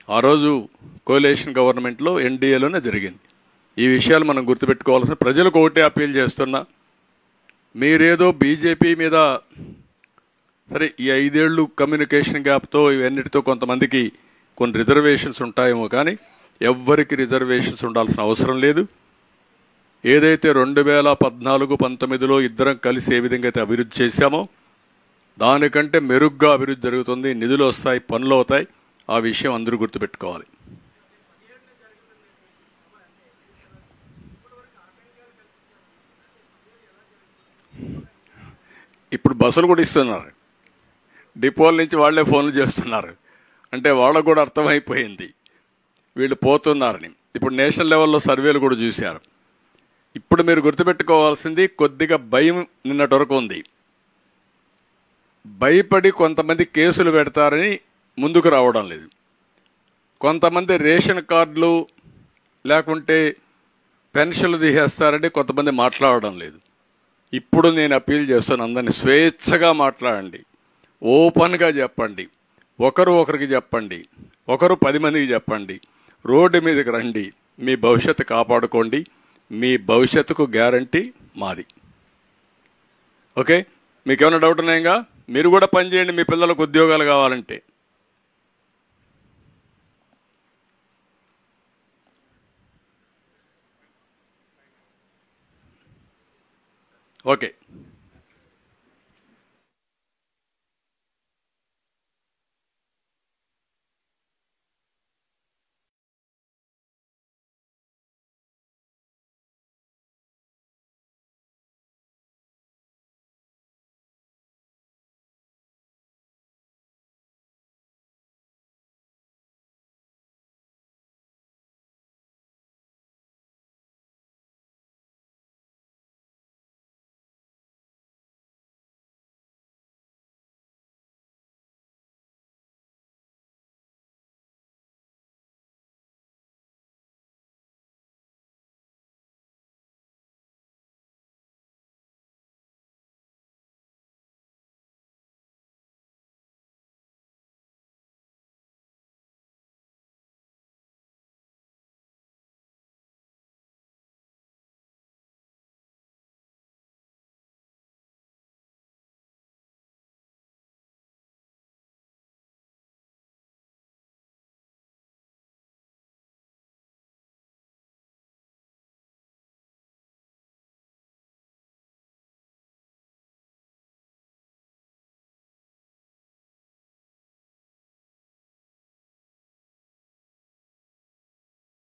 Speaker 1: ఆ రోజు కోalition గవర్నమెంట్లో ఎన్డీఏలోనే జరిగింది. ఈ విషయాలు మనం గుర్తుపెట్టుకోవాల్సిన. ప్రజలకు ఒకటే అప్పీల్ చేస్తున్నా, మీరేదో బీజేపీ మీద, సరే ఈ 5 ఏళ్ళు కమ్యూనికేషన్ గ్యాప్తో ఇవన్నిటితో కొంతమందికి కొన్ని రిజర్వేషన్స్ ఉంటాయేమో, కానీ ఎవ్వరికి రిజర్వేషన్స్ ఉండాల్సిన అవసరం లేదు. ఏదైతే 2014-19లో ఇద్దరం కలిసి ఏ విధంగా అయితే అభివృద్ధి చేశామో దానికంటే మెరుగ్గా అభివృద్ధి జరుగుతుంది. నిధులు వస్తాయి, పనులు అవుతాయి. ఆ విషయం అందరూ గుర్తుపెట్టుకోవాలి. ఇప్పుడు బస్సులు కూడా ఇస్తున్నారు, డిపోల నుంచి వాళ్లే ఫోన్లు చేస్తున్నారు. అంటే వాళ్ళకు కూడా అర్థమైపోయింది వీళ్ళు పోతున్నారని. ఇప్పుడు నేషనల్ లెవెల్లో సర్వేలు కూడా చూశారు. ఇప్పుడు మీరు గుర్తుపెట్టుకోవాల్సింది, కొద్దిగా భయం నిన్నటి వరకు ఉంది. భయపడి కొంతమంది కేసులు పెడతారని ముందుకు రావడం లేదు. కొంతమంది రేషన్ కార్డులు లేకుంటే పెన్షన్లు తీసేస్తారని కొంతమంది మాట్లాడడం లేదు. ఇప్పుడు నేను అప్పీల్ చేస్తాను, అందరినీ స్వేచ్ఛగా మాట్లాడండి, ఓపెన్గా చెప్పండి, ఒకరికి చెప్పండి, ఒకరు 10 మందికి చెప్పండి, రోడ్డు మీదకి రండి, మీ భవిష్యత్తు కాపాడుకోండి. మీ భవిష్యత్తుకు గ్యారంటీ మాది. ఓకే, మీకేమైనా డౌట్ ఉన్నాయంగా? మీరు కూడా పనిచేయండి, మీ పిల్లలకు ఉద్యోగాలు కావాలంటే. ఓకే.